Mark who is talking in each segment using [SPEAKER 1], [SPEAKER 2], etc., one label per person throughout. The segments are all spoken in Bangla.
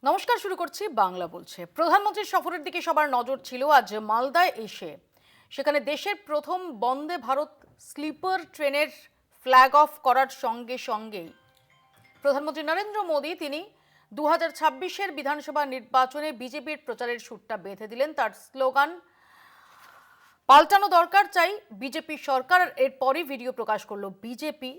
[SPEAKER 1] নমস্কার, শুরু করছি বাংলা বলছে। প্রধানমন্ত্রীর সফরের দিকে সবার নজর ছিল। আজ মালদায় এসে সেখানে দেশের প্রথম বন্দে ভারত স্লিপার ট্রেনের ফ্ল্যাগ অফ করার সঙ্গে সঙ্গেই প্রধানমন্ত্রী নরেন্দ্র মোদী তিনি 2026-এর বিধানসভা নির্বাচনে বিজেপির প্রচারের সুরটা বেঁধে দিলেন। তার স্লোগান পাল্টানো দরকার, চাই বিজেপি সরকার। এরপরই ভিডিও প্রকাশ করলো বিজেপি।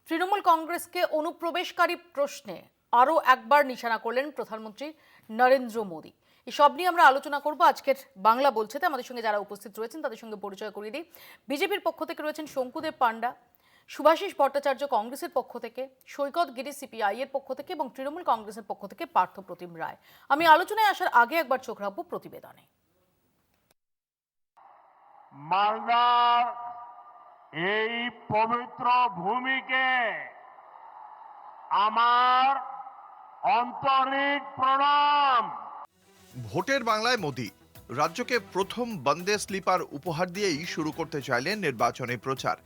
[SPEAKER 1] তৃণমূল কংগ্রেসকে অনুপ্রবেশকারী প্রশ্নে আরও একবার নিশানা করলেন প্রধানমন্ত্রী নরেন্দ্র মোদী। এসব নিয়ে আমরা আলোচনা করব আজকের বাংলা বলছেতে। আমাদের সঙ্গে যারা উপস্থিত রয়েছেন তাদের সঙ্গে পরিচয় করিয়ে দিই। বিজেপির পক্ষ থেকে রয়েছেন শঙ্কুদেব পান্ডা, শুভাশিস ভট্টাচার্য কংগ্রেসের পক্ষ থেকে, সৈকত গিরি সিপিআই এর পক্ষ থেকে এবং তৃণমূল কংগ্রেসের পক্ষ থেকে পার্থ প্রতিম রায়। আমি আলোচনায় আসার আগে একবার চোখ রাখবো প্রতিবেদনে।
[SPEAKER 2] মালদার এই পবিত্র ভূমিকে আমার আন্তরিক প্রণাম।
[SPEAKER 3] ভোটের বাংলায় মোদি রাজ্যকে প্রথম বন্দে স্লিপার উপহার দিয়েই শুরু করতে চাইলেন নির্বাচনী প্রচার।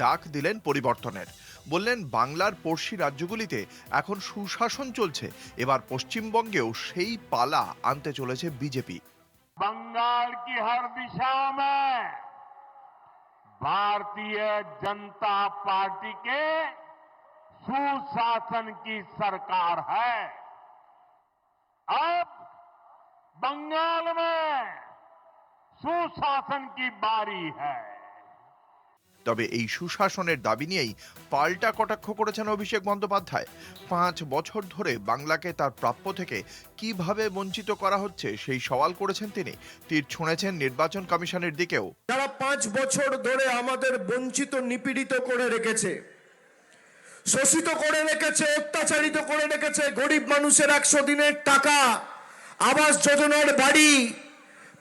[SPEAKER 3] ডাক দিলেন পরিবর্তনের, বললেন বাংলার পড়শি রাজ্যগুলিতে এখন সুশাসন চলছে, এবার পশ্চিমবঙ্গেও সেই পালা আনতে চলেছে বিজেপি।
[SPEAKER 2] बंगाल की हर दिशा में भारतीय जनता पार्टी के सुशासन की सरकार है। अब बंगाल में सुशासन की बारी है।
[SPEAKER 3] তবে এই সুশাসনের দাবি নিয়েই পাল্টা কটাক্ষ করেছেন অভিষেক বন্দ্যোপাধ্যায়। 5 বছর ধরে বাংলাকে তার প্রাপ্য থেকে কিভাবে বঞ্চিত করা হচ্ছে সেই সওয়াল করেছেন তিনি। তীর ছুঁড়েছেন নির্বাচন কমিশনের দিকেও।
[SPEAKER 4] যারা 5 বছর ধরে আমাদের বঞ্চিত নিপীড়িত করে রেখেছে, শোষিত করে রেখেছে, অত্যাচারিত করে রেখেছে, গরিব মানুষের 100 দিনের টাকা, আবাস যোজনার বাড়ি,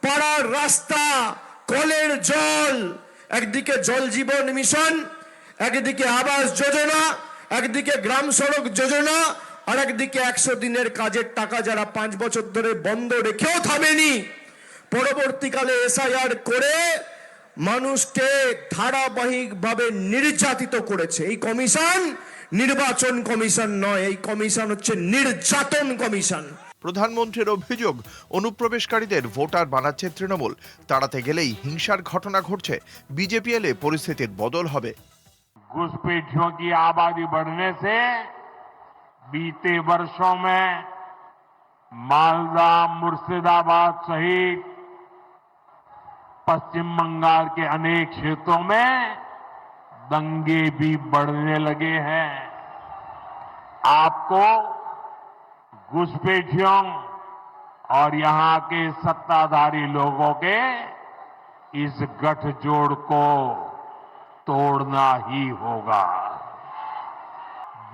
[SPEAKER 4] পাড়ার রাস্তা, কলের জল, একদিকে জল জীবন মিশন, একদিকে আবাস যোজনা, একদিকে গ্রাম সড়ক যোজনা, আর একদিকে 100 দিনের কাজের টাকা যারা 5 বছর ধরে বন্ধ রেখেও থামেনি, পরবর্তীকালে এসআইআর করে মানুষকে ধারাবাহিকভাবে নির্যাতিত করেছে। এই কমিশন নির্বাচন কমিশন নয়, এই কমিশন হচ্ছে নির্যাতন কমিশন।
[SPEAKER 3] প্রধানমন্ত্রীর অভিযোগ, অনুপ্রবেশকারীদের ভোটার বানাচ্ছে তৃণমূল, তাড়াতে গেলেই হিংসার ঘটনা ঘটছে। বিজেপি এলে পরিস্থিতির বদল হবে।
[SPEAKER 2] घुसपैठियों की आबादी बढ़ने से बीते वर्षों में मालदा, मुर्शिदाबाद सहित पश्चिम बंगाल के अनेक क्षेत्रों में दंगे भी बढ़ने लगे हैं। आपको घुसपैठियों और यहां के सत्ताधारी लोगों के इस गठजोड़ को तोड़ना ही होगा।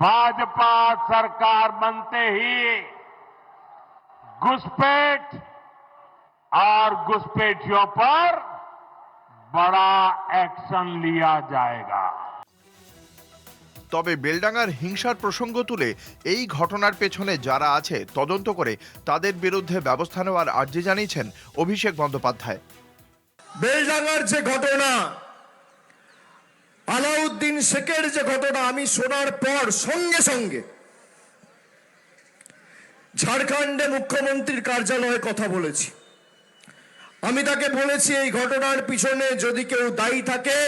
[SPEAKER 2] भाजपा सरकार बनते ही घुसपैठ और घुसपैठियों पर बड़ा एक्शन लिया जाएगा।
[SPEAKER 3] তবে বেলডাঙ্গার হিংসার প্রসঙ্গ তুলে এই ঘটনার পেছনে যারা আছে তদন্ত করে তাদের বিরুদ্ধে ব্যবস্থা নেওয়ার আর্জি জানিয়েছেন অভিষেক বন্দ্যোপাধ্যায়।
[SPEAKER 4] বেলডাঙ্গার যে ঘটনা, আলাউদ্দিন শেখের যে ঘটনা, আমি শোনার পর সঙ্গে সঙ্গে ঝাড়খণ্ডে মুখ্যমন্ত্রীর কার্যালয়ে কথা বলেছি। আমি তাকে বলেছি এই ঘটনার পিছনে যদি কেউ দায়ী থাকে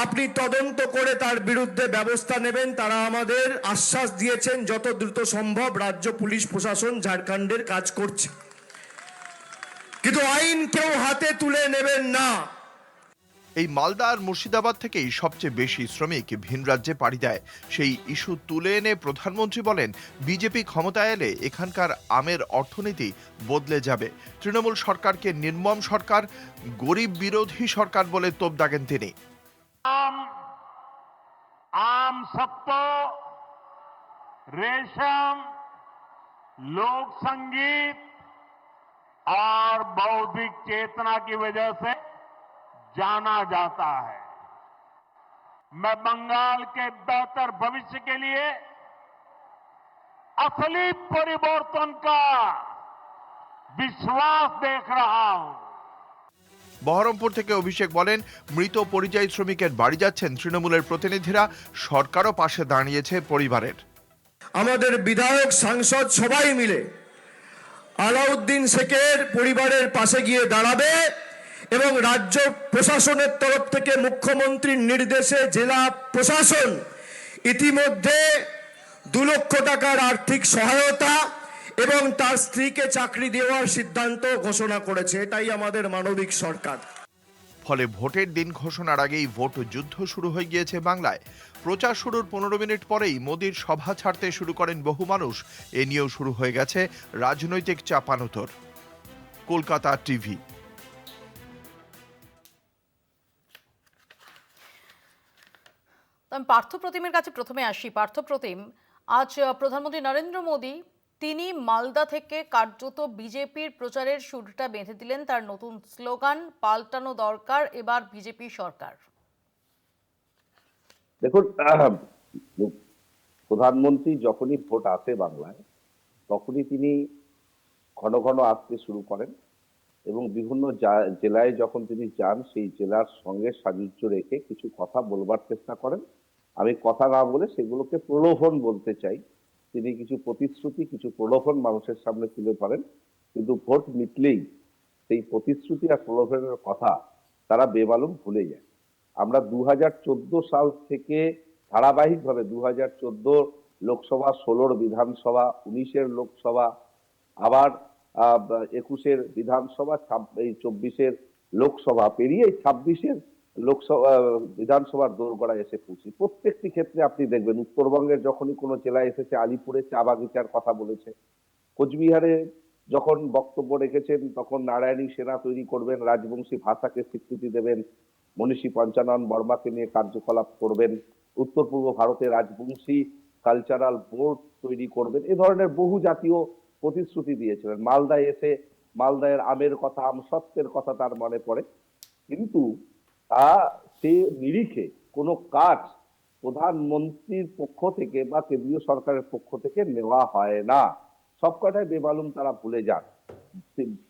[SPEAKER 4] আপনি তদন্ত করে তার বিরুদ্ধে ব্যবস্থা নেবেন। তারা আমাদের আশ্বাস দিয়েছেন যত দ্রুত সম্ভব রাজ্য পুলিশ প্রশাসন ঝাড়খণ্ডের কাজ করছে, কিন্তু আইন কেউ হাতে তুলে নেবেন না।
[SPEAKER 3] এই মালদা আর মুর্শিদাবাদ থেকেই সবচেয়ে বেশি শ্রমিক ভিন রাজ্যে পাড়ি দেয়। সেই ইস্যু তুলে এনে প্রধানমন্ত্রী বলেন বিজেপি ক্ষমতায় এলে এখানকার আমের অর্থনীতি বদলে যাবে। তৃণমূল সরকারকে নির্মম সরকার, গরিব বিরোধী সরকার বলে তোপ দাগেন তিনি।
[SPEAKER 2] आम सत्तो, रेशम, लोक संगीत और बौद्धिक चेतना की वजह से जाना जाता है। मैं बंगाल के बेहतर भविष्य के लिए असली परिवर्तन का विश्वास देख रहा हूं।
[SPEAKER 3] বহরমপুর থেকে অভিষেক বলেন মৃত পরিযায়ী শ্রমিকের বাড়ি যাচ্ছেন তৃণমূলের প্রতিনিধিরা, সরকারও পাশে দাঁড়িয়েছে পরিবারের।
[SPEAKER 4] আমাদের বিধায়ক সাংসদ সবাই মিলে আলাউদ্দিন শেখের পরিবারের পাশে গিয়ে দাঁড়াবে এবং রাজ্য প্রশাসনের তরফ থেকে মুখ্যমন্ত্রীর নির্দেশে জেলা প্রশাসন ইতিমধ্যে 2 লক্ষ টাকার আর্থিক সহায়তা এবং তার স্ত্রীকে চাকরি দেওয়ার সিদ্ধান্ত ঘোষণা করেছে। এটাই আমাদের মানবিক সরকার।
[SPEAKER 3] ফলে ভোটের দিন ঘোষণার আগেই ভোট যুদ্ধ শুরু হয়ে গিয়েছে বাংলায়। প্রচার শুরুর 15 মিনিট পরেই মোদির সভা ছাড়তে শুরু করেন বহু মানুষ। এ নিয়েও শুরু হয়ে গেছে রাজনৈতিক চাপানোতর। কলকাতা টিভি।
[SPEAKER 1] আমি পার্থপ্রতিমের কাছে প্রথমে আসি। পার্থপ্রতিম, আজ প্রধানমন্ত্রী নরেন্দ্র মোদী তিনি মালদা থেকে কার্যত বিজেপির প্রচারের শুরুটা বেঁধে দিলেন। তার নতুন স্লোগান, পাল্টানো দরকার এবার বিজেপি সরকার।
[SPEAKER 5] দেখুন, প্রধানমন্ত্রী যখনই ভোট আসে বাংলায়, তখনই তিনি ঘন ঘন আসতে শুরু করেন এবং বিভিন্ন জেলায় যখন তিনি যান, সেই জেলার সঙ্গে সাযুজ্য রেখে কিছু কথা বলবার চেষ্টা করেন। আমি কথা না বলে সেগুলোকে প্রলোভন বলতে চাই। তিনি কিছু প্রতিশ্রুতি, কিছু প্রলোভন মানুষের সামনে তুলে ধরেন, কিন্তু ভোট মিটলেই সেই প্রতিশ্রুতি আর প্রলোভনের কথা তারা বেমালুম ভুলে যায়। আমরা 2014 সাল থেকে ধারাবাহিকভাবে 2014 লোকসভা, 16 বিধানসভা, 19 লোকসভা, আবার 21 বিধানসভা, 24 লোকসভা পেরিয়ে 26 লোকসভা বিধানসভার দোরগোড়ায় এসে পৌঁছি। প্রত্যেকটি ক্ষেত্রে আপনি দেখবেন, উত্তরবঙ্গের যখনই কোনো জেলায় এসেছে, আলিপুরে চা বাগিচার কথা বলেছে, কোচবিহারে যখন বক্তব্য রেখেছেন তখন নারায়ণী সেনা তৈরি করবেন, রাজবংশী ভাষাকে স্বীকৃতি দেবেন, মনীষী পঞ্চানন বর্মাকে নিয়ে কার্যকলাপ করবেন, উত্তর পূর্ব ভারতে রাজবংশী কালচারাল বোর্ড তৈরি করবেন, এ ধরনের বহু জাতীয় প্রতিশ্রুতি দিয়েছিলেন। মালদায় এসে মালদায়ের আমের কথা, আমসত্ত্বের কথা তার মনে পড়ে, কিন্তু সে নিরিখে কোনো কাজ প্রধানমন্ত্রীর পক্ষ থেকে বা কেন্দ্রীয় সরকারের পক্ষ থেকে নেওয়া হয় না। সবকটাই বেমালুম তারা ভুলে যান।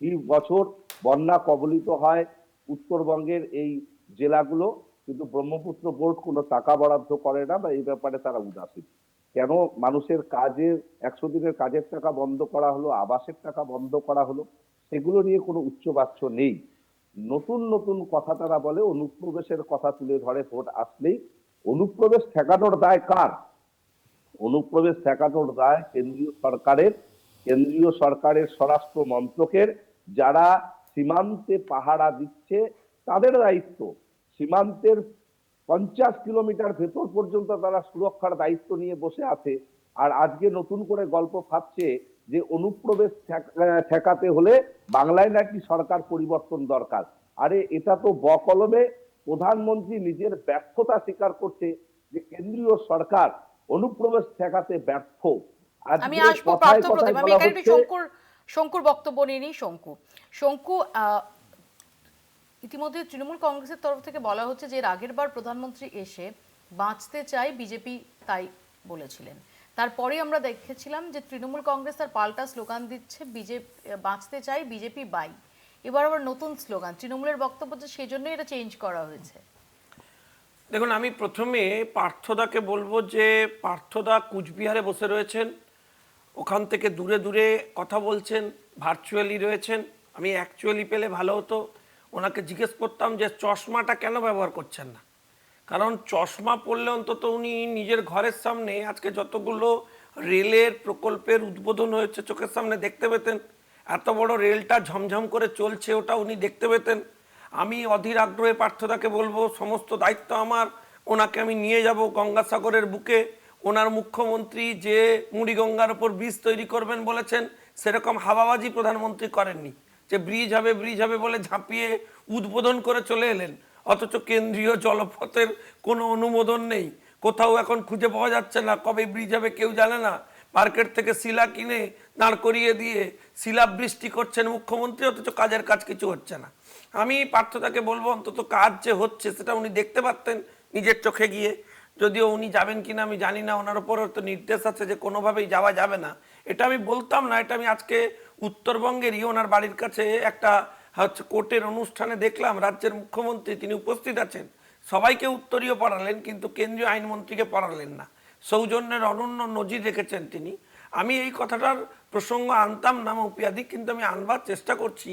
[SPEAKER 5] 20 বছর বন্যা কবলিত হয় উত্তরবঙ্গের এই জেলাগুলো, কিন্তু ব্রহ্মপুত্র বোর্ড কোনো টাকা বরাদ্দ করে না বা এই ব্যাপারে তারা উদাসীন। কেন মানুষের কাজের 100 দিনের কাজের টাকা বন্ধ করা হলো, আবাসের টাকা বন্ধ করা হলো, সেগুলো নিয়ে কোনো উচ্চবাচ্য নেই। নতুন নতুন কথা তারা বলে, অনুপ্রবেশের কথা তুলে ধরে ভোট আসলেই। অনুপ্রবেশ ঠেকানোর দায় কার? অনুপ্রবেশ ঠেকানোর দায় কেন্দ্রীয় সরকারের স্বরাষ্ট্র মন্ত্রকের। যারা সীমান্তে পাহারা দিচ্ছে তাদের দায়িত্ব। সীমান্তের 50 কিলোমিটার ভেতর পর্যন্ত তারা সুরক্ষার দায়িত্ব নিয়ে বসে আছে। আর আজকে নতুন করে গল্প ফাঁদছে যে অনুপ্রবেশ ঠেকাতে হলে বাংলায় নাকি সরকার পরিবর্তন দরকার। আরে এটা তো বকলমে প্রধানমন্ত্রী নিজের ব্যর্থতা স্বীকার করছে যে কেন্দ্রীয় সরকার অনুপ্রবেশ ঠেকাতে ব্যর্থ।
[SPEAKER 1] আমি আসবো পার্থপ্রতিম, আমি এখানে শঙ্কুর বক্তব্য নিয়ে নিই। শঙ্কু, ইতিমধ্যে তৃণমূল কংগ্রেসের তরফ থেকে বলা হচ্ছে যে এর আগের বার প্রধানমন্ত্রী এসে বাঁচতে চাই বিজেপি তাই বলেছিলেন। তারপরে আমরা দেখেছিলাম যে তৃণমূল কংগ্রেস তার পাল্টা স্লোগান দিচ্ছে, বাঁচতে চাই বিজেপি বাই। এবার আবার নতুন স্লোগান, তৃণমূলের বক্তব্য যে সেই জন্যই এটা চেঞ্জ করা হয়েছে।
[SPEAKER 6] দেখুন, আমি প্রথমে পার্থদাকে বলবো যে পার্থদা কুচবিহারে বসে রয়েছেন, ওখান থেকে দূরে দূরে কথা বলছেন, ভার্চুয়ালি রয়েছেন। আমি অ্যাকচুয়ালি পেলে ভালো হতো, ওনাকে জিজ্ঞেস করতাম যে চশমাটা কেন ব্যবহার করছেন না। কারণ চশমা পরলে অন্তত উনি নিজের ঘরের সামনে আজকে যতগুলো রেলের প্রকল্পের উদ্বোধন হয়েছে চোখের সামনে দেখতে পেতেন। এত বড় রেলটা ঝমঝম করে চলছে, ওটা উনি দেখতে পেতেন। আমি অধীর আগ্রহে পার্থদাকে বলবো, সমস্ত দায়িত্ব আমার, ওনাকে আমি নিয়ে যাব গঙ্গাসাগরের বুকে। ওনার মুখ্যমন্ত্রী যে মুড়িগঙ্গার ওপর ব্রিজ তৈরি করবেন বলেছেন, সেরকম হাওয়াবাজি প্রধানমন্ত্রী করেননি যে ব্রিজ হবে বলে ঝাঁপিয়ে উদ্বোধন করে চলে এলেন। অথচ কেন্দ্রীয় জলপথের কোনো অনুমোদন নেই, কোথাও এখন খুঁজে পাওয়া যাচ্ছে না, কবে ব্রিজ হবে কেউ জানে না। মার্কেট থেকে শিলা কিনে দাঁড় করিয়ে দিয়ে শিলা বৃষ্টি করছেন মুখ্যমন্ত্রী, অথচ কাজের কাজ কিছু হচ্ছে না। আমি পার্থদাকে বলবো অন্তত কাজ যে হচ্ছে সেটা উনি দেখতে পারতেন নিজের চোখে গিয়ে। যদিও উনি যাবেন কিনা আমি জানি না, ওনার উপর তো নির্দেশ আছে যে কোনোভাবেই যাওয়া যাবে না, এটা আমি বলতাম না। এটা আমি আজকে উত্তরবঙ্গেরই ওনার বাড়ির কাছে একটা কোর্টের অনুষ্ঠানে দেখলাম, রাজ্যের মুখ্যমন্ত্রী তিনি উপস্থিত আছেন, সবাইকে উত্তরীয় পড়ালেন কিন্তু কেন্দ্রীয় আইনমন্ত্রীকে পড়ালেন না। সৌজন্যের অনন্য নজির রেখেছেন তিনি। আমি এই কথাটার প্রসঙ্গ আনতাম না মৌপিয়াদি, কিন্তু আমি আনবার চেষ্টা করছি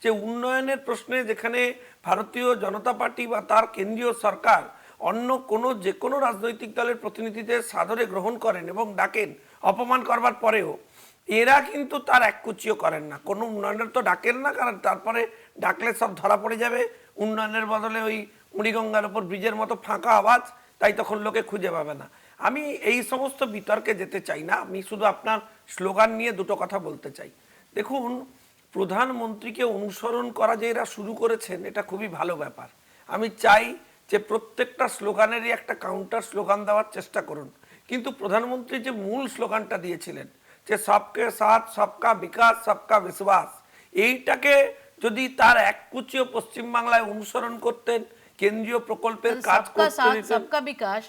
[SPEAKER 6] যে উন্নয়নের প্রশ্নে যেখানে ভারতীয় জনতা পার্টি বা তার কেন্দ্রীয় সরকার অন্য যে কোনো রাজনৈতিক দলের প্রতিনিধিদের সাদরে গ্রহণ করেন এবং ডাকেন অপমান করবার পরেও, এরা কিন্তু তার এককুচিও করেন না। কোনো উন্নয়নের তো ডাকেন না, কারণ তারপরে ডাকলে সব ধরা পড়ে যাবে। উন্নয়নের বদলে ওই মুড়িগঙ্গার ওপর ব্রিজের মতো ফাঁকা আওয়াজ, তাই তখন লোকে খুঁজে পাবে না। আমি এই সমস্ত বিতর্কে যেতে চাই না, আমি শুধু আপনার স্লোগান নিয়ে দুটো কথা বলতে চাই। দেখুন, প্রধানমন্ত্রীকে অনুসরণ করা যে এরা শুরু করেছেন, এটা খুবই ভালো ব্যাপার। আমি চাই যে প্রত্যেকটা স্লোগানেরই একটা কাউন্টার স্লোগান দেওয়ার চেষ্টা করুন। কিন্তু প্রধানমন্ত্রী যে মূল স্লোগানটা দিয়েছিলেন যে সবকে সাথ সবকা বিকাশ সবকা বিশ্বাস, এইটাকে যদি তার এককুচিও পশ্চিমবাংলায় অনুসরণ করতেন, কেন্দ্রীয় প্রকল্পের কাজ
[SPEAKER 1] সবকা
[SPEAKER 6] করতে
[SPEAKER 1] সাথ
[SPEAKER 6] দিতেন।
[SPEAKER 1] সবকা বিকাশ,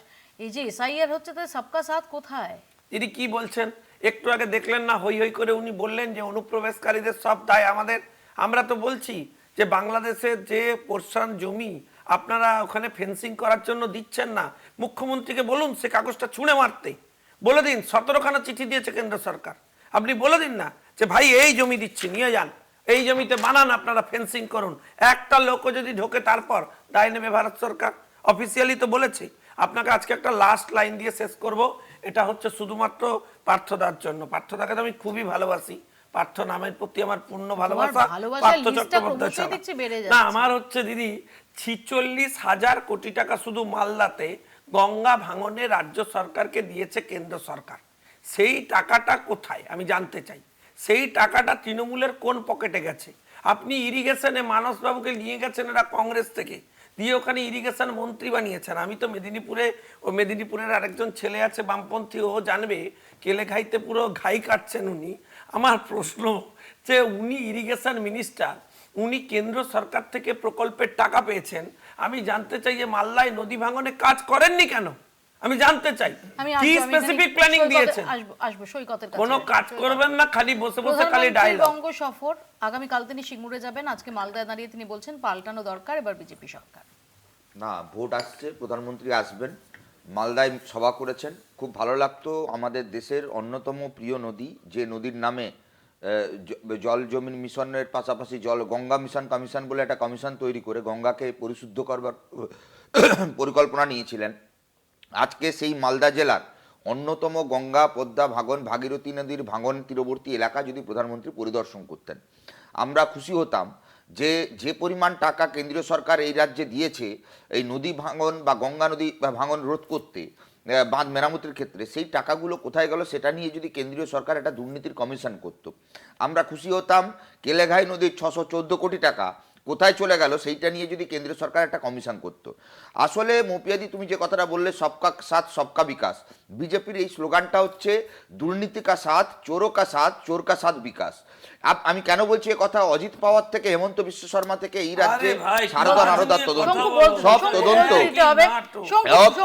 [SPEAKER 1] এই যে এসআইআর হচ্ছে, তাই সবকা সাথ কোথায়?
[SPEAKER 6] তিনি কি বলছেন একটু আগে দেখলেন না, হই হই করে উনি বললেন যে অনুপ্রবেশকারীদের সব দায় আমাদের। আমরা তো বলছি যে বাংলাদেশের যে পোর্শন জমি আপনারা ওখানে ফেন্সিং করার জন্য দিচ্ছেন না, মুখ্যমন্ত্রীকে বলুন সে কাগজটা ছুঁড়ে মারতে। বলে দিন 17খানা চিঠি দিয়েছে কেন্দ্র সরকার, আপনি বলে দিন না যে ভাই এই জমি দিচ্ছি নিয়ে যান, এই জমিতে বানান, আপনারা ফেন্সিং করুন। একটা লোকও যদি ঢোকে তারপর দায় নেবে ভারত সরকার। অফিসিয়ালি তো বলেছে। আপনাকে আজকে একটা লাস্ট লাইন দিয়ে শেষ করব, এটা হচ্ছে শুধুমাত্র পার্থদার জন্য। পার্থদাকে তো আমি খুবই ভালোবাসি, পার্থ নামের প্রতি আমার পূর্ণ ভালোবাসা।
[SPEAKER 1] ভালোবাসার
[SPEAKER 6] পার্থ
[SPEAKER 1] লিস্টটা
[SPEAKER 6] চট্টোপাধ্যায়
[SPEAKER 1] ক্রমশই
[SPEAKER 6] ছাড়া।
[SPEAKER 1] দেখছি বেড়ে
[SPEAKER 6] না,
[SPEAKER 1] যাচ্ছে।
[SPEAKER 6] আমার হচ্ছে দিদি 46,000 কোটি টাকা শুধু মালদাতে গঙ্গা ভাঙনে রাজ্য সরকারকে দিয়েছে কেন্দ্র সরকার। সেই টাকাটা কোথায় আমি জানতে চাই। সেই টাকাটা তৃণমূলের কোন পকেটে গেছে? আপনি ইরিগেশনে মানসবাবুকে নিয়ে গেছেন এরা কংগ্রেস থেকে, দিয়ে ওখানে ইরিগেশন মন্ত্রী বানিয়েছেন। আমি তো মেদিনীপুরের আরেকজন ছেলে আছে বামপন্থী, ও জানবে, কেলেঘাইতে পুরো ঘাই কাটছেন উনি। আমার প্রশ্ন যে উনি ইরিগেশন মিনিস্টার, উনি কেন্দ্র সরকার থেকে প্রকল্পের টাকা পেয়েছেন। আমি জানতে চাই যে মাল্লায় নদী ভাঙনে কাজ করেননি কেন? আমি জানতে চাই কি স্পেসিফিক প্ল্যানিং দিয়েছেন।
[SPEAKER 1] আসবো সৈকতের কাছে।
[SPEAKER 6] কোনো কাজ করবেন না, খালি বসে বসে খালি ডায়লগ।
[SPEAKER 1] বঙ্গ সফর, আগামী কাল তিনি সিঙ্গুরে যাবেন। আজকে মালদায় দাঁড়িয়ে তিনি বলছেন পাল্টানো দরকার এবার বিজেপি সরকার।
[SPEAKER 7] না, ভোট আসছে, প্রধানমন্ত্রী আসবেন, মালদায় সভা করেছেন। খুব ভালো লাগতো। আমাদের দেশের অন্যতম প্রিয় নদী, যে নদীর নামে জল জমিন মিশনের পাশাপাশি গঙ্গা মিশন কমিশন বলে একটা কমিশন তৈরি করে গঙ্গাকে পরিশুদ্ধ করবার পরিকল্পনা নিয়েছিলেন। আজকে সেই মালদা জেলার অন্যতম গঙ্গা পদ্মা ভাগীরথী নদীর ভাঙন তীরবর্তী এলাকা যদি প্রধানমন্ত্রী পরিদর্শন করতেন, আমরা খুশি হতাম। যে পরিমাণ টাকা কেন্দ্রীয় সরকার এই রাজ্যে দিয়েছে এই নদী ভাঙন বা গঙ্গা নদী ভাঙন রোধ করতে, বাঁধ মেরামতির ক্ষেত্রে, সেই টাকাগুলো কোথায় গেল সেটা নিয়ে যদি কেন্দ্রীয় সরকার একটা দুর্নীতির কমিশন করত, আমরা খুশি হতাম। কেলেঘাই নদীর 614 কোটি টাকা কোথায় চলে গেল সেইটা নিয়ে যদি কেন্দ্রীয় সরকার একটা কমিশন করতো। আসলে মৌপিয়াদি, তুমি যে কথাটা বললে সবকা সাথ সবকা বিকাশ, বিজেপির এই স্লোগানটা হচ্ছে দুর্নীতি কা সাথ, চোরো কা সাথ, চোর কা সাথ বিকাশ। আমি কেন বলছি এ কথা? অজিত পাওয়ার থেকে হেমন্ত বিশ্ব শর্মা থেকে এই রাজ্যে সারদা নারদার তদন্ত, সব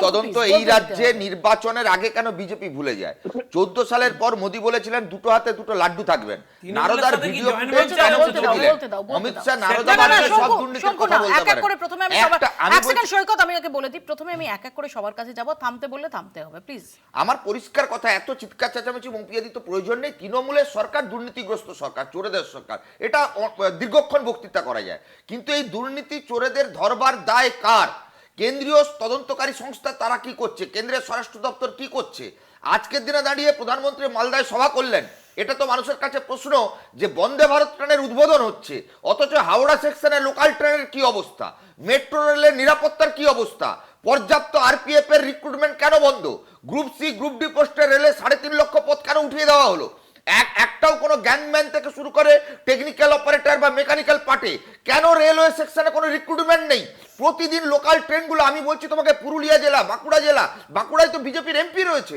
[SPEAKER 7] তদন্ত এই রাজ্যে নির্বাচনের আগে কেন বিজেপি ভুলে যায়? 14 সালের পর মোদী বলেছিলেন দুটো হাতে দুটো লাড্ডু থাকবেন। নারদার ভিডিও ফুটেজ কেন মুছে দিলেন? অমিত শাহ নারদা সব দুর্নীতির কথা বলতে পারেন।
[SPEAKER 1] প্রথমে আমি সবার এক সেকেন্ড সৈকত, আমি ওকে বলে দিই, প্রথমে আমি এক এক করে সবার কাছে যাব, থামতে বললে থামতে হবে প্লিজ।
[SPEAKER 7] আমার পরিষ্কার কথা, এত চিৎকার চেঁচামেচি মৌপিয়াদি তো প্রয়োজন নেই। তৃণমূলের সরকার দুর্নীতিগ্রস্ত সরকার, চোরেদের সরকার, এটা দীর্ঘক্ষণ বক্তৃতা করা যায়। কিন্তু এই দুর্নীতি চোরেদের ধরবার দায় কার? কেন্দ্রীয় তদন্তকারী সংস্থা তারা কি করছে? কেন্দ্রের স্বরাষ্ট্র দপ্তর কি করছে? আজকের দিনে দাঁড়িয়ে প্রধানমন্ত্রী মালদায় সভা করলেন, এটা তো মানুষের কাছে প্রশ্ন যে বন্দে ভারত ট্রেনের উদ্বোধন হচ্ছে, অথচ হাওড়া সেকশনে লোকাল ট্রেনের কি অবস্থা? মেট্রো রেলের নিরাপত্তার কি অবস্থা? পর্যাপ্ত আরপিএফ এর রিক্রুটমেন্ট কেন বন্ধ? গ্রুপ সি গ্রুপ ডি পোস্টে রেলে 3.5 লক্ষ পদ কেন উঠিয়ে দেওয়া হলো? একটাও কোনো গ্যাংম্যান থেকে শুরু করে টেকনিক্যাল অপারেটর বা মেকানিক্যাল পার্টে কেন রেলওয়ে সেকশনে কোনো রিক্রুটমেন্ট নেই? প্রতিদিন লোকাল ট্রেনগুলো, আমি বলছি তোমাকে পুরুলিয়া জেলা, বাঁকুড়ায় তো বিজেপির এমপি রয়েছে,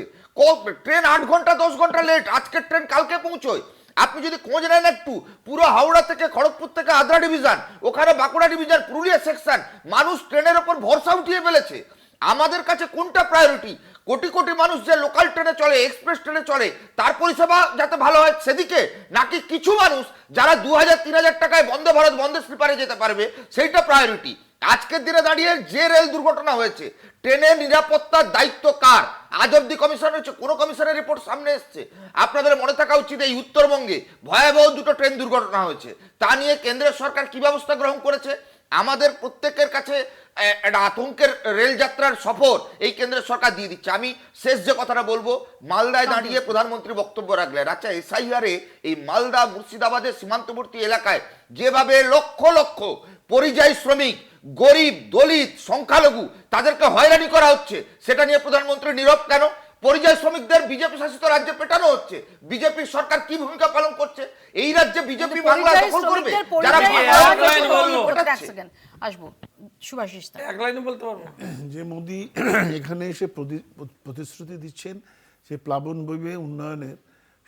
[SPEAKER 7] ট্রেন 8 ঘন্টা 10 ঘন্টা লেট, আজকের ট্রেন কালকে পৌঁছয়। আপনি যদি খোঁজ নেন একটু, পুরো হাওড়া থেকে খড়গপুর থেকে আদ্রা ডিভিশন, ওখানে বাঁকুড়া ডিভিশন, পুরুলিয়া সেকশন, মানুষ ট্রেনের ওপর ভরসা উঠিয়ে ফেলেছে। আমাদের কাছে কোনটা প্রায়োরিটি? কোটি কোটি মানুষ যে লোকাল ট্রেনে চলে, এক্সপ্রেস ট্রেনে চলে, তার পরিষেবা যাতে ভালো হয় সেদিকে, নাকি কিছু মানুষ যারা 2000-3000 টাকায় বন্দে ভারত বন্দে স্লিপারে যেতে পারবে সেইটা প্রায়োরিটি? আজকের দিনে দাঁড়িয়ে যে রেল দুর্ঘটনা হয়েছে, ট্রেনের নিরাপত্তার দায়িত্ব কার? আজ অব্দি কমিশন হয়েছে, কোনো কমিশনের রিপোর্ট সামনে এসছে? আপনাদের মনে থাকা উচিত এই উত্তরবঙ্গে ভয়াবহ দুটো ট্রেন দুর্ঘটনা হয়েছে, তা নিয়ে কেন্দ্রের সরকার কি ব্যবস্থা গ্রহণ করেছে? আমাদের প্রত্যেকের কাছে একটা আতঙ্কের রেলযাত্রার সফর এই কেন্দ্রের সরকার দিয়ে দিচ্ছে। আমি শেষ যে কথাটা বলবো, মালদায় দাঁড়িয়ে প্রধানমন্ত্রী বক্তব্য রাখলেন। আচ্ছা, এসআইআরে এই মালদা মুর্শিদাবাদের সীমান্তবর্তী এলাকায় যেভাবে লক্ষ লক্ষ পরিযায়ী শ্রমিক, গরিব, দলিত, সংখ্যালঘু তাদেরকে হয়রানি করা হচ্ছে, সেটা নিয়ে প্রধানমন্ত্রী নীরব কেন? পরিযায়ী শ্রমিকদের বিজেপি শাসিত রাজ্যে পেটানো হচ্ছে, বিজেপির সরকার কি ভূমিকা পালন করছে? এই রাজ্যে বিজেপি বাংলা দখল করবে যারা
[SPEAKER 1] আসবো শুভাশিস দা।
[SPEAKER 6] এক লাইনে বলতে পারবো
[SPEAKER 8] যে মোদি এখানে এসে প্রতিশ্রুতি দিচ্ছেন যে প্লাবন বইবে উন্নয়নের,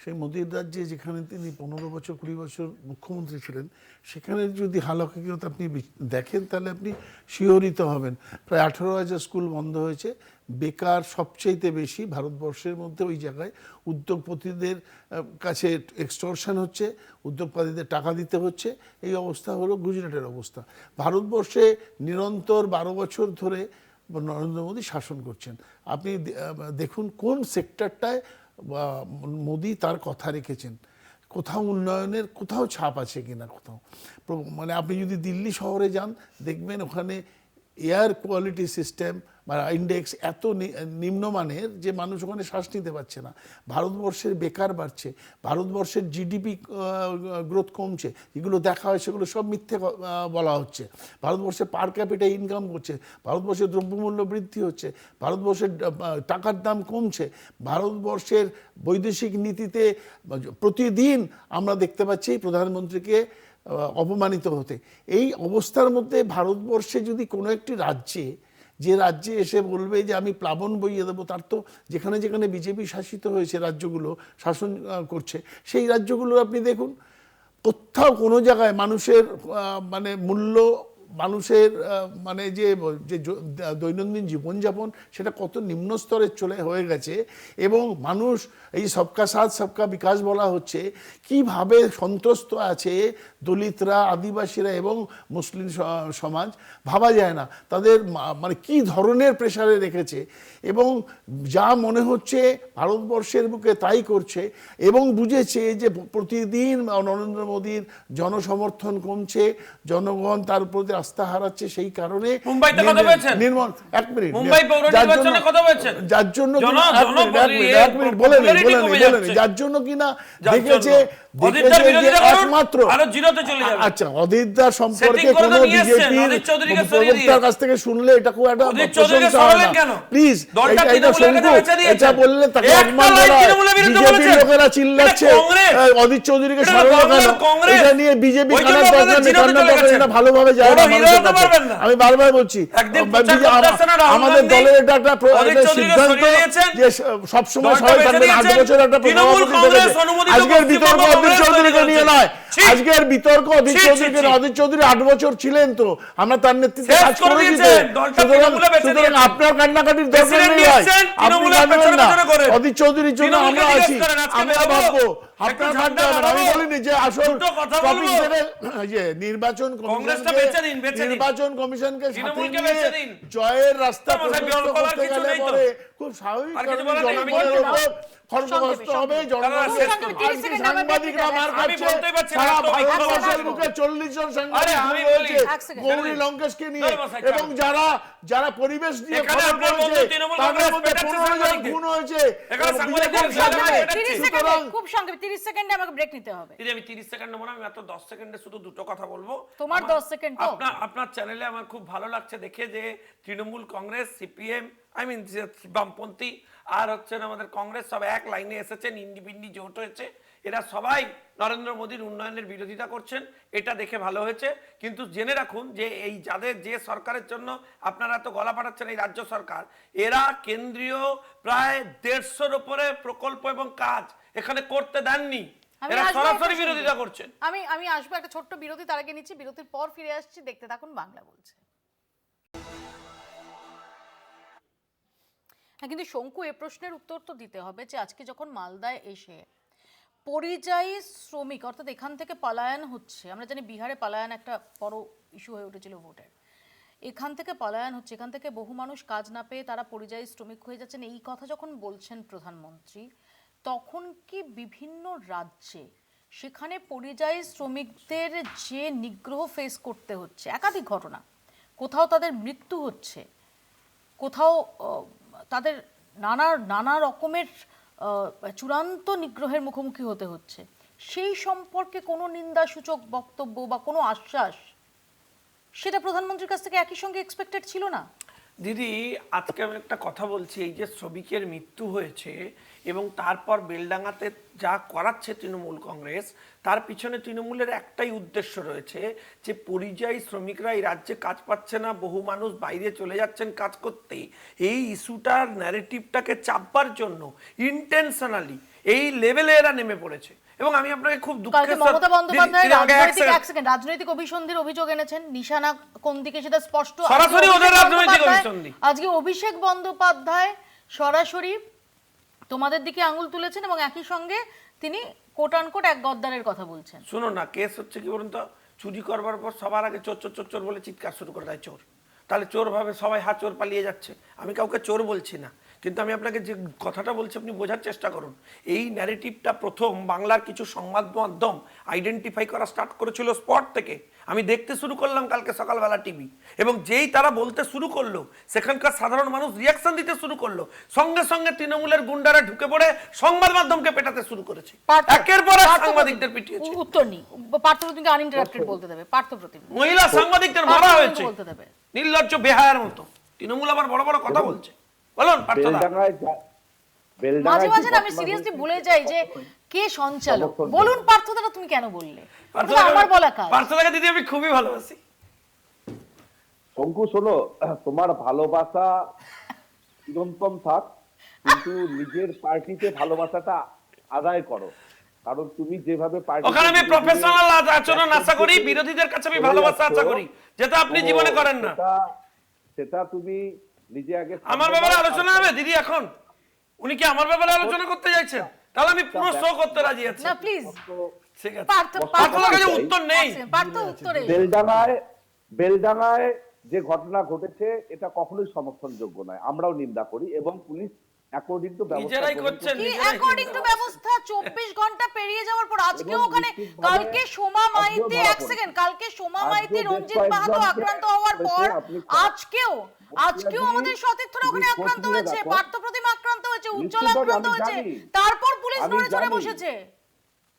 [SPEAKER 8] সেই মোদির রাজ্যে যেখানে তিনি 15 বছর 20 বছর মুখ্যমন্ত্রী ছিলেন, সেখানে যদি হাল হকিকত আপনি দেখেন তাহলে আপনি শিহরিত হবেন। প্রায় 18,000 স্কুল বন্ধ হয়েছে, বেকার সবচেয়ে বেশি ভারতবর্ষের মধ্যে। ওই জায়গায় উদ্যোগপতিদের কাছে এক্সটর্শন হচ্ছে, উদ্যোগপতিদের টাকা দিতে হচ্ছে। এই অবস্থা হলো গুজরাটের অবস্থা। ভারতবর্ষে নিরন্তর 12 বছর ধরে নরেন্দ্র মোদী শাসন করছেন। আপনি দেখুন কোন সেক্টরটায় মোদি তার কথা রেখেছেন, কোথাও উন্নয়নের কোথাও ছাপ আছে কিনা কোথাও। মানে আপনি যদি দিল্লি শহরে যান দেখবেন ওখানে এয়ার কোয়ালিটি সিস্টেম বা ইন্ডেক্স এত নিম্নমানের যে মানুষ ওখানে শ্বাস নিতে পারছে না। ভারতবর্ষের বেকার বাড়ছে, ভারতবর্ষের জিডিপি গ্রোথ কমছে, এগুলো দেখা হয় সেগুলো সব মিথ্যে বলা হচ্ছে। ভারতবর্ষে পার ক্যাপিটা ইনকাম করছে, ভারতবর্ষের দ্রব্যমূল্য বৃদ্ধি হচ্ছে, ভারতবর্ষের টাকার দাম কমছে, ভারতবর্ষের বৈদেশিক নীতিতে প্রতিদিন আমরা দেখতে পাচ্ছি প্রধানমন্ত্রীকে অপমানিত হতে। এই অবস্থার মধ্যে ভারতবর্ষে যদি কোনো একটি রাজ্যে, যে রাজ্যে এসে বলবে যে আমি প্লাবন বইয়ে দেবো, তার তো যেখানে যেখানে বিজেপি শাসিত হয়েছে রাজ্যগুলো শাসন করছে, সেই রাজ্যগুলো আপনি দেখুন কোথাও কোনো জায়গায় মানুষের মানে মূল্য, মানুষের মানে যে দৈনন্দিন জীবনযাপন সেটা কত নিম্ন স্তরের হয়ে গেছে। এবং মানুষ এই সবকা সাথ সবকা বিকাশ বলা হচ্ছে, কিভাবে সন্ত্রস্ত আছে দলিতরা, আদিবাসীরা এবং মুসলিম সমাজ, ভাবা যায় না তাদের মানে কি ধরনের প্রেসারে রেখেছে। এবং যা মনে হচ্ছে ভারতবর্ষের বুকে তাই করছে, এবং বুঝেছে যে প্রতিদিন নরেন্দ্র মোদীর জনসমর্থন কমছে, জনগণ তার প্রতি আস্থা হারাচ্ছে। সেই কারণে
[SPEAKER 6] মুম্বাইতে কথা বলেছেন,
[SPEAKER 8] নির্মল এক মিনিট,
[SPEAKER 6] মুম্বাই পৌর নির্বাচনে কথা বলেছেন,
[SPEAKER 8] যার জন্য যার জন্য কিনা দেখেছে একমাত্র, আচ্ছা অধীরদার সম্পর্কে কোনো বিজেপির প্রবক্তার কাছ থেকে শুনলে এটা খুব একটা প্রশংসা হয় না। প্লিজ এটা বললে তাকে অপমান করা। বিজেপির লোকেরা চিল্লাচ্ছে অধীর চৌধুরীকে সরানো কেন, এটা নিয়ে বিজেপি কানার দরকার নেই, কান্নার দরকার নেই, এটা ভালোভাবে যায় না মানুষের কাছে। আমি বারবার বলছি আমাদের দলের এটা একটা সিদ্ধান্ত যে সবসময় সবাই থাকবেন। 8 বছর একটা আজকের বিতর্ক অধীর চৌধুরীকে নিয়ে নয়, আজকের বিতর্ক অধীর চৌধুরীকে। অধীর চৌধুরী 8 বছর ছিলেন, তো আমরা তার নেতৃত্বে কাজ করে দিতে। সুতরাং আপনার কান্নাকাটির দরকার নেই ভাই, আপনি কাঁদবেন না। অধীর চৌধুরীর জন্য আমরা আছি, আমরা ভাববো, আপনার কাঁদতে হবে না। আমি বলিনি যে আসল টপিক যে নির্বাচন কমিশনকে সাথে নিয়ে জয়ের রাস্তা প্রশস্ত করতে গেলে পরে খুব স্বাভাবিক জনগণের উপর খড়গহস্ত হবে। সাংবাদিকরা মার খাচ্ছে, সারা ভারতবর্ষের মুখে 40 জন সাংবাদিক হয়েছে গৌরী লঙ্কেশকে নিয়ে, এবং যারা পরিবেশ নিয়ে খবর করেছে তাদের মধ্যে 15 জন খুন হয়েছে।
[SPEAKER 1] খুব সংক্ষেপে 30 সেকেন্ডে আমাকে ব্রেক নিতে হবে।
[SPEAKER 6] আমি 30 সেকেন্ড নেব না, আমি মাত্র 10 সেকেন্ডে শুধু দুটো কথা বলবো।
[SPEAKER 1] তোমার 10 সেকেন্ড তো
[SPEAKER 6] আপনার চ্যানেলে আমার খুব ভালো লাগছে দেখে যে তৃণমূল কংগ্রেস, সিপিএম, বামপন্থী আর হচ্ছেন আমাদের কংগ্রেস সব এক লাইনে এসেছেন, ইন্ডিপেন্ডেন্ট জোট হয়েছে, এরা সবাই নরেন্দ্র মোদীর উন্নয়নের বিরোধিতা করছেন, এটা দেখে ভালো হয়েছে। কিন্তু জেনে রাখুন যে এই যে সরকারের জন্য আপনারা তো গলা ফাটাচ্ছেন, এই রাজ্য সরকার, এরা কেন্দ্রীয় প্রায় 150-র উপরে প্রকল্প এবং কাজ এখানে করতে দেননি, এরা সরাসরি বিরোধিতা করছেন।
[SPEAKER 1] আমি আসবো একটা ছোট্ট বিরতি, তার আগে নিচ্ছি বিরতির পর ফিরে আসছি। দেখতে থাকুন বাংলা বলছে। হ্যাঁ, কিন্তু শঙ্কু, এ প্রশ্নের উত্তর তো দিতে হবে যে আজকে যখন মালদায় এসে পরিযায়ী শ্রমিক অর্থাৎ এখান থেকে পালায়ন হচ্ছে, আমরা জানি বিহারে পালায়ন একটা বড় ইস্যু হয়ে উঠেছিল ভোটের, এখান থেকে পলায়ন হচ্ছে, এখান থেকে বহু মানুষ কাজ না পেয়ে তারা পরিযায়ী শ্রমিক হয়ে যাচ্ছেন, এই কথা যখন বলছেন প্রধানমন্ত্রী, তখন কি বিভিন্ন রাজ্যে সেখানে পরিযায়ী শ্রমিকদের যে নিগ্রহ ফেস করতে হচ্ছে, একাধিক ঘটনা, কোথাও তাদের মৃত্যু হচ্ছে, কোথাও তাদের নানা রকমের চূড়ান্ত নিগ্রহের মুখোমুখি হতে হচ্ছে, সেই সম্পর্কে কোনো নিন্দাসূচক বক্তব্য বা কোনো আশ্বাস সেটা প্রধানমন্ত্রীর কাছ থেকে একই সঙ্গে এক্সপেক্টেড ছিল না?
[SPEAKER 6] দিদি, আজকে আমি একটা কথা বলছি, এই যে শ্রমিকের মৃত্যু হয়েছে এবং তারপর বেলডাঙ্গাতে যা করাচ্ছে তৃণমূল কংগ্রেস, তার পিছনে তৃণমূলের একটাই উদ্দেশ্য রয়েছে যে পরিযায়ী শ্রমিকরা এই রাজ্যে কাজ পাচ্ছে না, বহু মানুষ বাইরে চলে যাচ্ছেন কাজ করতে, এই ইস্যুটার ন্যারেটিভটাকে চাপবার জন্য ইন্টেনশনালি এই লেভেলে এরা নেমে পড়েছে। এবং আমি আপনাকে খুব
[SPEAKER 1] কালকে মমতা বন্দ্যোপাধ্যায় রাজনৈতিক অভিসন্ধির অভিযোগ এনেছেন, নিশানা কোন দিকে সেটা স্পষ্ট।
[SPEAKER 6] সরাসরি ওদের রাজনৈতিক অভিসন্ধি।
[SPEAKER 1] আজকে অভিষেক বন্দ্যোপাধ্যায় সরাসরি তোমাদের দিকে আঙুল তুলেছেন এবং একই সঙ্গে তিনি কোট আনকোট এক গদ্দারের কথা বলছেন।
[SPEAKER 6] শুনো না, কেস হচ্ছে কি বলুন তো, চুরি করবার পর সবার আগে চোর চোর চোর চোর বলে চিৎকার শুরু করে দেয় চোর, তাহলে চোর ভাবে সবাই চোর পালিয়ে যাচ্ছে। আমি কাউকে চোর বলছি না, কিন্তু আমি আপনাকে যে কথাটা বলছি আপনি বোঝার চেষ্টা করুন। এই ন্যারেটিভটা প্রথম বাংলার কিছু সংবাদ মাধ্যম আইডেন্টিফাই করা স্টার্ট করেছিল স্পট থেকে। আমি দেখতে শুরু করলাম কালকে সকালবেলা টিভি, এবং যেই তারা বলতে শুরু করলো সেখানকার সাধারণ মানুষ রিয়াকশন দিতে শুরু করলো, সঙ্গে সঙ্গে তৃণমূলের গুন্ডারা ঢুকে পড়ে সংবাদ মাধ্যমকে পেটাতে শুরু করেছে, একের পর এক সাংবাদিকদের পিটিয়েছে।
[SPEAKER 1] উত্তর নেই, পার্থপ্রতিমকে আনইন্টারাপ্টেড বলতে দেবে, পার্থপ্রতিম
[SPEAKER 6] মহিলা সাংবাদিকদের মারা হয়েছে নির্লজ্জ বেহায়ার মতো। তৃণমূল আবার বড় বড় কথা বলছে। বলুন পার্থদা।
[SPEAKER 1] মাঝে মাঝে আমি সিরিয়াসলি ভুলে যাই যে কে সঞ্চালক। বলুন পার্থদা, তুমি কেন বললে? আমার বলা কাজ।
[SPEAKER 6] পার্থদাকে দিদি আমি খুবই ভালোবাসি।
[SPEAKER 5] শঙ্কু শোনো, তোমার ভালোবাসা চিরন্তন থাক, কিন্তু নিজের পার্টিতে ভালোবাসাটা আদায় করো, কারণ তুমি যেভাবে
[SPEAKER 6] ওখানে আমি প্রফেশনাল আচরণ আশা করি, বিরোধীদের কাছে আমি ভালোবাসা আশা করি, যেটা আপনি জীবনে করেন না।
[SPEAKER 5] সেটা তুমি নিজে আগে।
[SPEAKER 6] আমার ব্যাপারে আলোচনা হবে দিদি এখন? উনি কি আমার ব্যাপারে আলোচনা করতে চাইছেন? তাহলে আমি পুরো শো করতে রাজি আছি।
[SPEAKER 1] না প্লিজ,
[SPEAKER 6] ঠিক আছে। পার্থদার কাছে উত্তর নেই।
[SPEAKER 1] পার্থ উত্তরে
[SPEAKER 5] বেলডাঙ্গায় যে ঘটনা ঘটেছে এটা কখনোই সমর্থনযোগ্য নয়, আমরাও নিন্দা করি, এবং পুলিশ অ্যাকর্ডিং টু
[SPEAKER 6] নিজেরাই করছেন।
[SPEAKER 1] কি অ্যাকর্ডিং টু ব্যবস্থা? 24 ঘন্টা পেরিয়ে যাওয়ার পর আজকেও ওখানে, কালকে সোমা মাইতি, এক সেকেন্ড, কালকে সোমা মাইতি, রঞ্জিত মাহাতো আক্রান্ত হওয়ার পর আজকেও আমাদের সতীর্থরা ওখানে আক্রান্ত হয়েছে, পার্থপ্রতিম আক্রান্ত হয়েছে, উজ্জ্বল আক্রান্ত হয়েছে, তারপর পুলিশ নড়ে চড়ে বসেছে।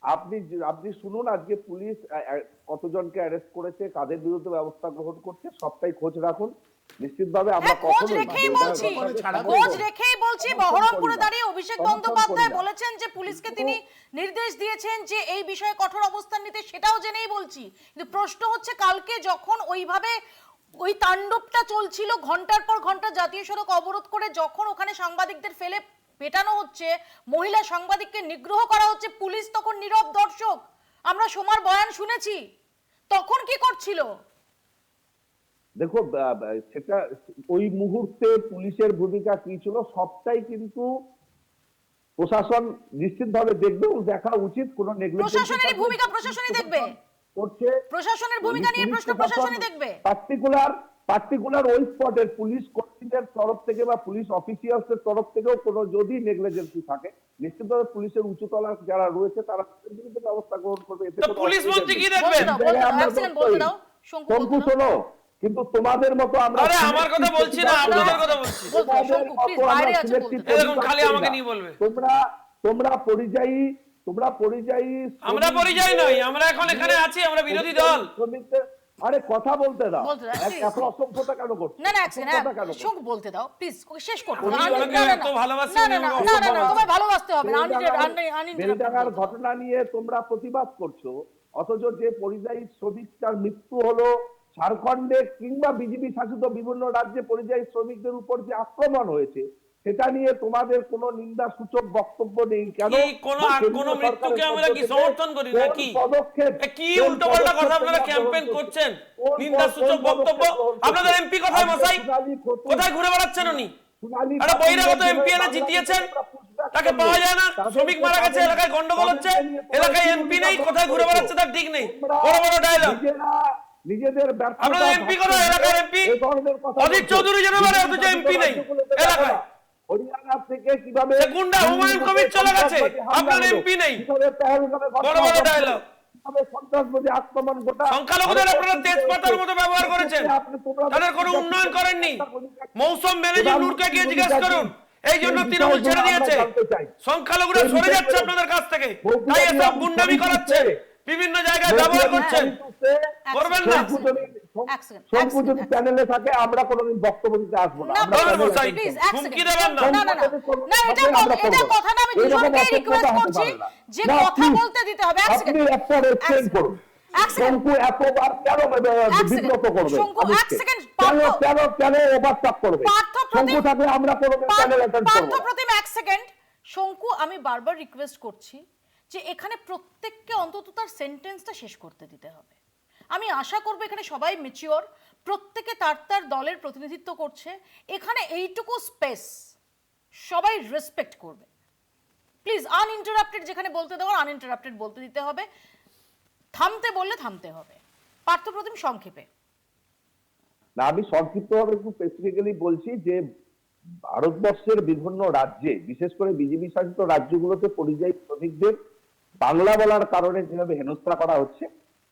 [SPEAKER 5] আপনি শুনুন, আজকে পুলিশ কতজনকে অ্যারেস্ট করেছে, কাদের বিরুদ্ধে ব্যবস্থা গ্রহণ করছে, সবটাই খোঁজ রাখুন। নিশ্চিতভাবে আমরা
[SPEAKER 1] খোঁজ রেখেই বলছি বহরমপুরে দাঁড়িয়ে অভিষেক বন্দ্যোপাধ্যায় বলেছেন যে পুলিশকে তিনি নির্দেশ দিয়েছেন যে এই বিষয়ে কঠোর অবস্থান নিতে, সেটাও জেনেই বলছি। কিন্তু প্রশ্ন হচ্ছে, কালকে যখন ওইভাবে ওই তাণ্ডবটা চলছিল, ঘন্টার পর ঘন্টা জাতীয় সড়ক অবরোধ করে যখন ওখানে সাংবাদিকদের ফেলে পেটানো হচ্ছে, মহিলা সাংবাদিককে নিগ্রহ করা হচ্ছে, পুলিশ তখন নীরব দর্শক। আমরা সোমার বয়ান শুনেছি, তখন কি করছিল?
[SPEAKER 5] দেখো, সেটা ওই মুহূর্তে পুলিশের ভূমিকা কি ছিল সবটাই কিন্তু প্রশাসন নিশ্চিতভাবে দেখবে, ও দেখা উচিত। কোন নেগলিজেন্স
[SPEAKER 1] প্রশাসনের ভূমিকা প্রশাসনই দেখবে করছে, প্রশাসনের ভূমিকা নিয়ে প্রশ্ন প্রশাসনই দেখবে।
[SPEAKER 5] পার্টিকুলার ওই স্পটের পুলিশ কর্মীদের তরফ থেকে বা পুলিশ অফিসিয়ালসের তরফ থেকেও কোনো যদি নেগলিজেন্সি থাকে, নিশ্চিতভাবে পুলিশের উচ্চতলার যারা রয়েছে তারা বিরুদ্ধে ব্যবস্থা গ্রহণ করবে। এতে কোনো
[SPEAKER 6] পুলিশ মন্ত্রী কি দেখবেন?
[SPEAKER 1] বলতে দাও
[SPEAKER 5] শঙ্কু, শোনো, কিন্তু তোমাদের মতো আমরা,
[SPEAKER 6] আরে আমার কথা বলছি না, আপনাদের কথা বলছি।
[SPEAKER 1] শঙ্কু প্লিজ বাইরে আছে বলতে।
[SPEAKER 6] দেখুন খালি আমাকে নিয়ে বলবে।
[SPEAKER 5] তোমরা পরিযায়ী,
[SPEAKER 6] আমরা পরিযায়ী নই, আমরা এখন এখানে আছি, আমরা বিরোধী দল।
[SPEAKER 5] আরে কথা বলতে দাও, এত অসভ্যতা কেন করছো?
[SPEAKER 1] না এক সেকেন্ড, শঙ্কু বলতে দাও প্লিজ, ওকে শেষ করতে দাও।
[SPEAKER 6] এত ভালোবাসি
[SPEAKER 1] না তোমায় ভালোবাসতে হবে না।
[SPEAKER 5] বেলডাঙ্গার ঘটনা নিয়ে তোমরা প্রতিবাদ করছো, অথচ যে পরিযায়ী শ্রমিকটার মৃত্যু হলো ঝাড়খণ্ডে কিংবা বিজেপি শাসিত বিভিন্ন রাজ্যে পরিযায়ী শ্রমিকদের উপর যে আক্রমণ হয়েছে, সেটা নিয়ে তোমাদের কোনো নিন্দা সূচক বক্তব্য নেই কেন?
[SPEAKER 6] কোন মৃত্যুকে আমরা কি সমর্থন করি নাকি? কি উল্টোপাল্টা কথা আপনারা ক্যাম্পেইন করছেন? নিন্দা সূচক বক্তব্য? আপনাদের এমপি কোথায় মশাই? কোথায় ঘুরে বেড়াচ্ছেন উনি? আরে বহিরাগত এমপি এনে জিতিয়েছেন, তাকে পাওয়া যায় না। শ্রমিক মারা গেছে, এলাকায় গন্ডগোল হচ্ছে, এলাকায় এমপি নেই, কোথায় ঘুরে বেড়াচ্ছে তার ঠিক নেই। বড় বড় ডায়লগ।
[SPEAKER 5] নিজেদের
[SPEAKER 6] আপনাদের MP কোন এলাকার MP? অধীর চৌধুরী যেন বলে অথচ MP নেই এলাকায়।
[SPEAKER 5] হরিয়ানা থেকে কিভাবে
[SPEAKER 6] সে গুন্ডা হুমায়ুন কবির চলে গেছে, আপনার MP নেই। বড় বড় ডায়লগ।
[SPEAKER 5] সন্ত্রাসবাদী আক্রমণ গোটা
[SPEAKER 6] সংখ্যালঘুদের আপনারা তেজপাতার মতো ব্যবহার করেছেন, তাদের কোনো উন্নয়ন করেননি। মৌসুম বেনজির নূরকে গিয়ে জিজ্ঞেস করুন, এই জন্য তৃণমূল ছেড়ে দিয়েছে। সংখ্যালঘুরা সরে যাচ্ছে আপনাদের কাছ থেকে, তাই এসব গুন্ডামি করাচ্ছে, বিভিন্ন জায়গায় ব্যবহার করছেন। করবেন না।
[SPEAKER 1] এক সেকেন্ড,
[SPEAKER 5] শঙ্কু যদি চ্যানেলে থাকে আমরা কোনোদিন বক্তব্য দিতে আসবো না। আমরা
[SPEAKER 6] বলবেন
[SPEAKER 5] চ্যানেলে
[SPEAKER 6] মশাই,
[SPEAKER 1] প্লিজ এক
[SPEAKER 6] হুমকি
[SPEAKER 1] সেকেন্ড।
[SPEAKER 6] দেবেন না।
[SPEAKER 1] না না না না, এটা কথা না, আমি দুজনকে রিকোয়েস্ট করছি যে কথা বলতে দিতে হবে। এক সেকেন্ড,
[SPEAKER 5] আপনি একটা এক্সপ্লেইন করুন।
[SPEAKER 1] এক সেকেন্ড,
[SPEAKER 5] শঙ্কু এতবার কেন বিব্রত করবে?
[SPEAKER 1] শঙ্কু, এক সেকেন্ড,
[SPEAKER 5] কেন ওভারস্টপ করবে? শঙ্কু থাকলে আমরা কোনোদিন চ্যানেল অ্যাটেন্ড করব না।
[SPEAKER 1] পার্থপ্রতিম এক সেকেন্ড। শঙ্কু, আমি বারবার রিকোয়েস্ট করছি যে এখানে প্রত্যেককে অন্তত তার সেন্টেন্সটা শেষ করতে দিতে হবে। আমি আশা করব এখানে সবাই ম্যাচিওর, প্রত্যেকে তার তার দলের প্রতিনিধিত্ব করছে, এখানে এইটুকু স্পেস সবাই রেসপেক্ট করবে। প্লিজ আনইন্টারাপ্টেড যেখানে বলতে দেওয়ার আনইন্টারাপ্টেড বলতে দিতে হবে, থামতে বললে থামতে হবে। পার্থপ্রতিম সংক্ষেপে।
[SPEAKER 5] না, আমি সংক্ষিপ্তভাবে একটু স্পেসিফিক্যালি বলছি যে ভারতবর্ষের বিভিন্ন রাজ্যে, বিশেষ করে বিজেপি শাসিত রাজ্যগুলোতে পরিযায়ী শ্রমিকদের বাংলা বলার কারণে যেভাবে হেনস্থা করা হচ্ছে,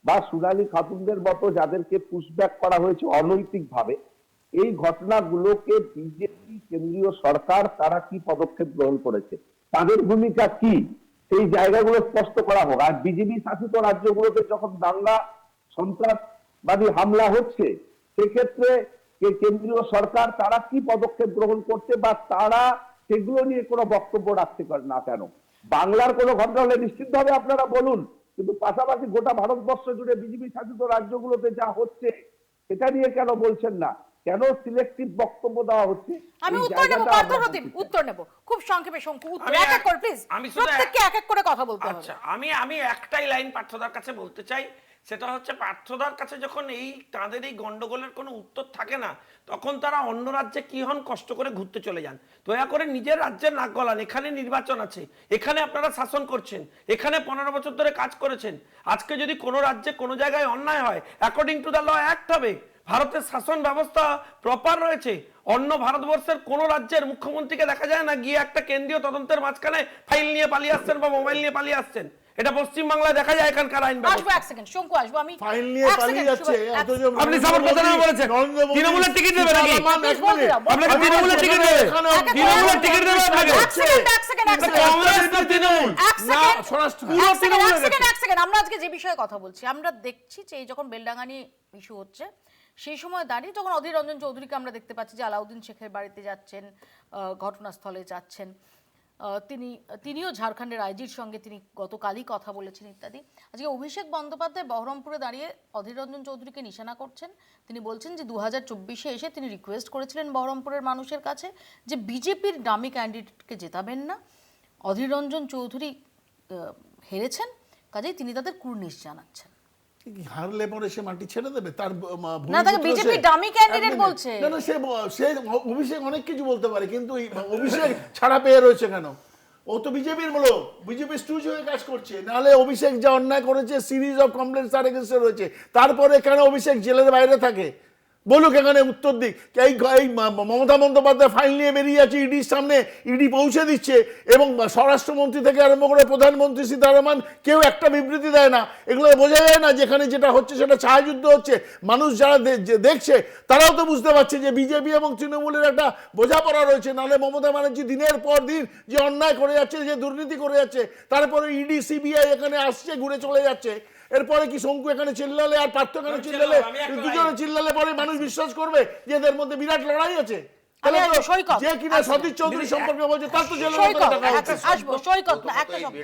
[SPEAKER 5] বা সোনালী খাতুনদের মতো যাদেরকে পুশব্যাক করা হয়েছে অনৈতিকভাবে, এই ঘটনাগুলোকে বিজেপি কেন্দ্রীয় সরকার তারা কি পদক্ষেপ গ্রহণ করেছে, তাদের ভূমিকা কি, সেই জায়গাগুলো স্পষ্ট করা হোক। আর বিজেপি শাসিত রাজ্যগুলোতে যখন দাঙ্গা সন্ত্রাসবাদী হামলা হচ্ছে, সেক্ষেত্রে কেন্দ্রীয় সরকার তারা কি পদক্ষেপ গ্রহণ করছে, বা তারা সেগুলো নিয়ে কোনো বক্তব্য রাখতে পারে না কেন? বাংলার কোনো ঘটনা হলে নিশ্চিতভাবে আপনারা বলুন, কিন্তু পাশাপাশি গোটা ভারতবর্ষ জুড়ে বিজেপি শাসিত রাজ্যগুলোতে যা হচ্ছে সেটা নিয়ে কেন বলছেন না? কেন সিলেক্টিভ বক্তব্য দেওয়া হচ্ছে?
[SPEAKER 1] আমি
[SPEAKER 5] এই
[SPEAKER 1] উত্তর নেব,
[SPEAKER 5] জায়গাটা
[SPEAKER 1] পার্থপ্রতিম
[SPEAKER 5] আমরা
[SPEAKER 1] উত্তর নেব খুব সংক্ষেপে। শঙ্কু, উত্তর
[SPEAKER 6] আমি
[SPEAKER 1] এক এক
[SPEAKER 6] এক-
[SPEAKER 1] করে প্লিজ,
[SPEAKER 6] আমি শুধু
[SPEAKER 1] প্রত্যেককে এক এক করে কথা বলতে হবে।
[SPEAKER 6] আচ্ছা, আমি একটাই লাইন পার্থদার কাছে বলতে চাই, সেটা হচ্ছে পার্থদার কাছে যখন তাদের এই গন্ডগোলের কোনো উত্তর থাকে না, তখন তারা অন্য রাজ্যে কি হন, কষ্ট করে ঘুরতে চলে যান। দয়া করে নিজের রাজ্যের নাক গলান। এখানে নির্বাচন আছে, এখানে আপনারা শাসন করছেন, এখানে 15 বছর ধরে কাজ করেছেন। আজকে যদি কোনো রাজ্যে কোনো জায়গায় অন্যায় হয়, according to the law act হবে। ভারতের শাসন ব্যবস্থা প্রপার রয়েছে। অন্য ভারতবর্ষের কোন রাজ্যের মুখ্যমন্ত্রীকে দেখা যায় না গিয়ে একটা কেন্দ্রীয় তদন্তের মাঝখানে ফাইল নিয়ে পালিয়ে আসছেন বা মোবাইল নিয়ে পালিয়ে আসছেন। এটা পশ্চিম বাংলায় দেখা যায় এখানকার আইন
[SPEAKER 1] আসবো
[SPEAKER 6] ব্যবস্থা।
[SPEAKER 1] এক সেকেন্ড, শঙ্কু আসবো আমি।
[SPEAKER 8] ফাইল নিয়ে
[SPEAKER 1] এক
[SPEAKER 8] পালিয়ে
[SPEAKER 1] সেকেন্ড,
[SPEAKER 8] যাচ্ছে,
[SPEAKER 1] এক-
[SPEAKER 8] অথচ
[SPEAKER 6] আপনি সাপোর্ট করতে না বলেছেন তৃণমূলের টিকিট দেবে নাকি? আপনাকে তৃণমূলের টিকিট দেবে, তৃণমূলের টিকিট দেবে আপনাকে।
[SPEAKER 1] এক সেকেন্ড, এক সেকেন্ড, এক সেকেন্ড।
[SPEAKER 6] কংগ্রেস না তৃণমূল?
[SPEAKER 1] এক সেকেন্ড,
[SPEAKER 8] স্বরাষ্ট্র
[SPEAKER 1] এক সেকেন্ড, এক সেকেন্ড, এক সেকেন্ড। আমরা আজকে যে বিষয়ে কথা বলছি, আমরা দেখছি যে এই যখন বেলডাঙ্গা নিয়ে ইস্যু হচ্ছে, সেই সময় দাঁড়িয়ে যখন অধীর রঞ্জন চৌধুরীকে আমরা দেখতে পাচ্ছি যে আলাউদ্দিন শেখের বাড়িতে যাচ্ছেন, ঘটনাস্থলে যাচ্ছেন, তিনিও ঝাড়খণ্ডের আইজির সঙ্গে তিনি গতকালই কথা বলেছেন ইত্যাদি। আজকে অভিষেক বন্দ্যোপাধ্যায় বহরমপুরে দাঁড়িয়ে অধীর রঞ্জন চৌধুরীকে নিশানা করছেন। তিনি বলছেন যে 2024-এ এসে তিনি রিকোয়েস্ট করেছিলেন বহরমপুরের মানুষের কাছে যে বিজেপির ডামি ক্যান্ডিডেটকে জেতাবেন না, অধীর রঞ্জন চৌধুরী হেরেছেন, কাজেই তিনি তাদের কুর্নিশ জানাচ্ছেন।
[SPEAKER 8] হারলে পরে সে মাটি ছেড়ে দেবে? তার
[SPEAKER 1] না, তাকে বিজেপি ডামি ক্যান্ডিডেট বলছে।
[SPEAKER 8] না না, সে অভিষেক অনেক কিছু বলতে পারে, কিন্তু অভিষেক ছাড়া পেয়ে রয়েছে কেন? ও তো বিজেপির লোক, বিজেপি স্টুজ হয়ে কাজ করছে। নাহলে অভিষেক যা অন্যায় করেছে, সিরিজ অফ কমপ্লেন্টস তার এগেইনস্টে রয়েছে, তারপরে কেন অভিষেক জেলের বাইরে থাকে? বলুক এখানে উত্তর দিক। এই মমতা বন্দ্যোপাধ্যায় ফাইল নিয়ে বেরিয়ে যাচ্ছে ইডির সামনে, ইডি পৌঁছে দিচ্ছে, এবং স্বরাষ্ট্রমন্ত্রী থেকে আরম্ভ করে প্রধানমন্ত্রী সীতারামন কেউ একটা বিবৃতি দেয় না। এগুলো বোঝা যায় না যেখানে যেটা হচ্ছে সেটা ছায়াযুদ্ধ হচ্ছে। মানুষ যারা দেখছে তারাও তো বুঝতে পারছে যে বিজেপি এবং তৃণমূলের একটা বোঝাপড়া রয়েছে। নাহলে মমতা ব্যানার্জি দিনের পর দিন যে অন্যায় করে যাচ্ছে, যে দুর্নীতি করে যাচ্ছে, তারপরে ইডি সিবিআই এখানে আসছে, ঘুরে চলে যাচ্ছে। এরপরে কি শঙ্কু এখানে চিল্লালে আর পার্থ এখানে চিল্লালে, দুজনে চিল্লালে পরে মানুষ বিশ্বাস করবে যে এদের মধ্যে বিরাট লড়াই আছে? যে কিনা সতীশ চৌধুরী সম্পর্কে বলছে তার তো জেলে
[SPEAKER 1] আসবো। সৈকত না, একটা শব্দ।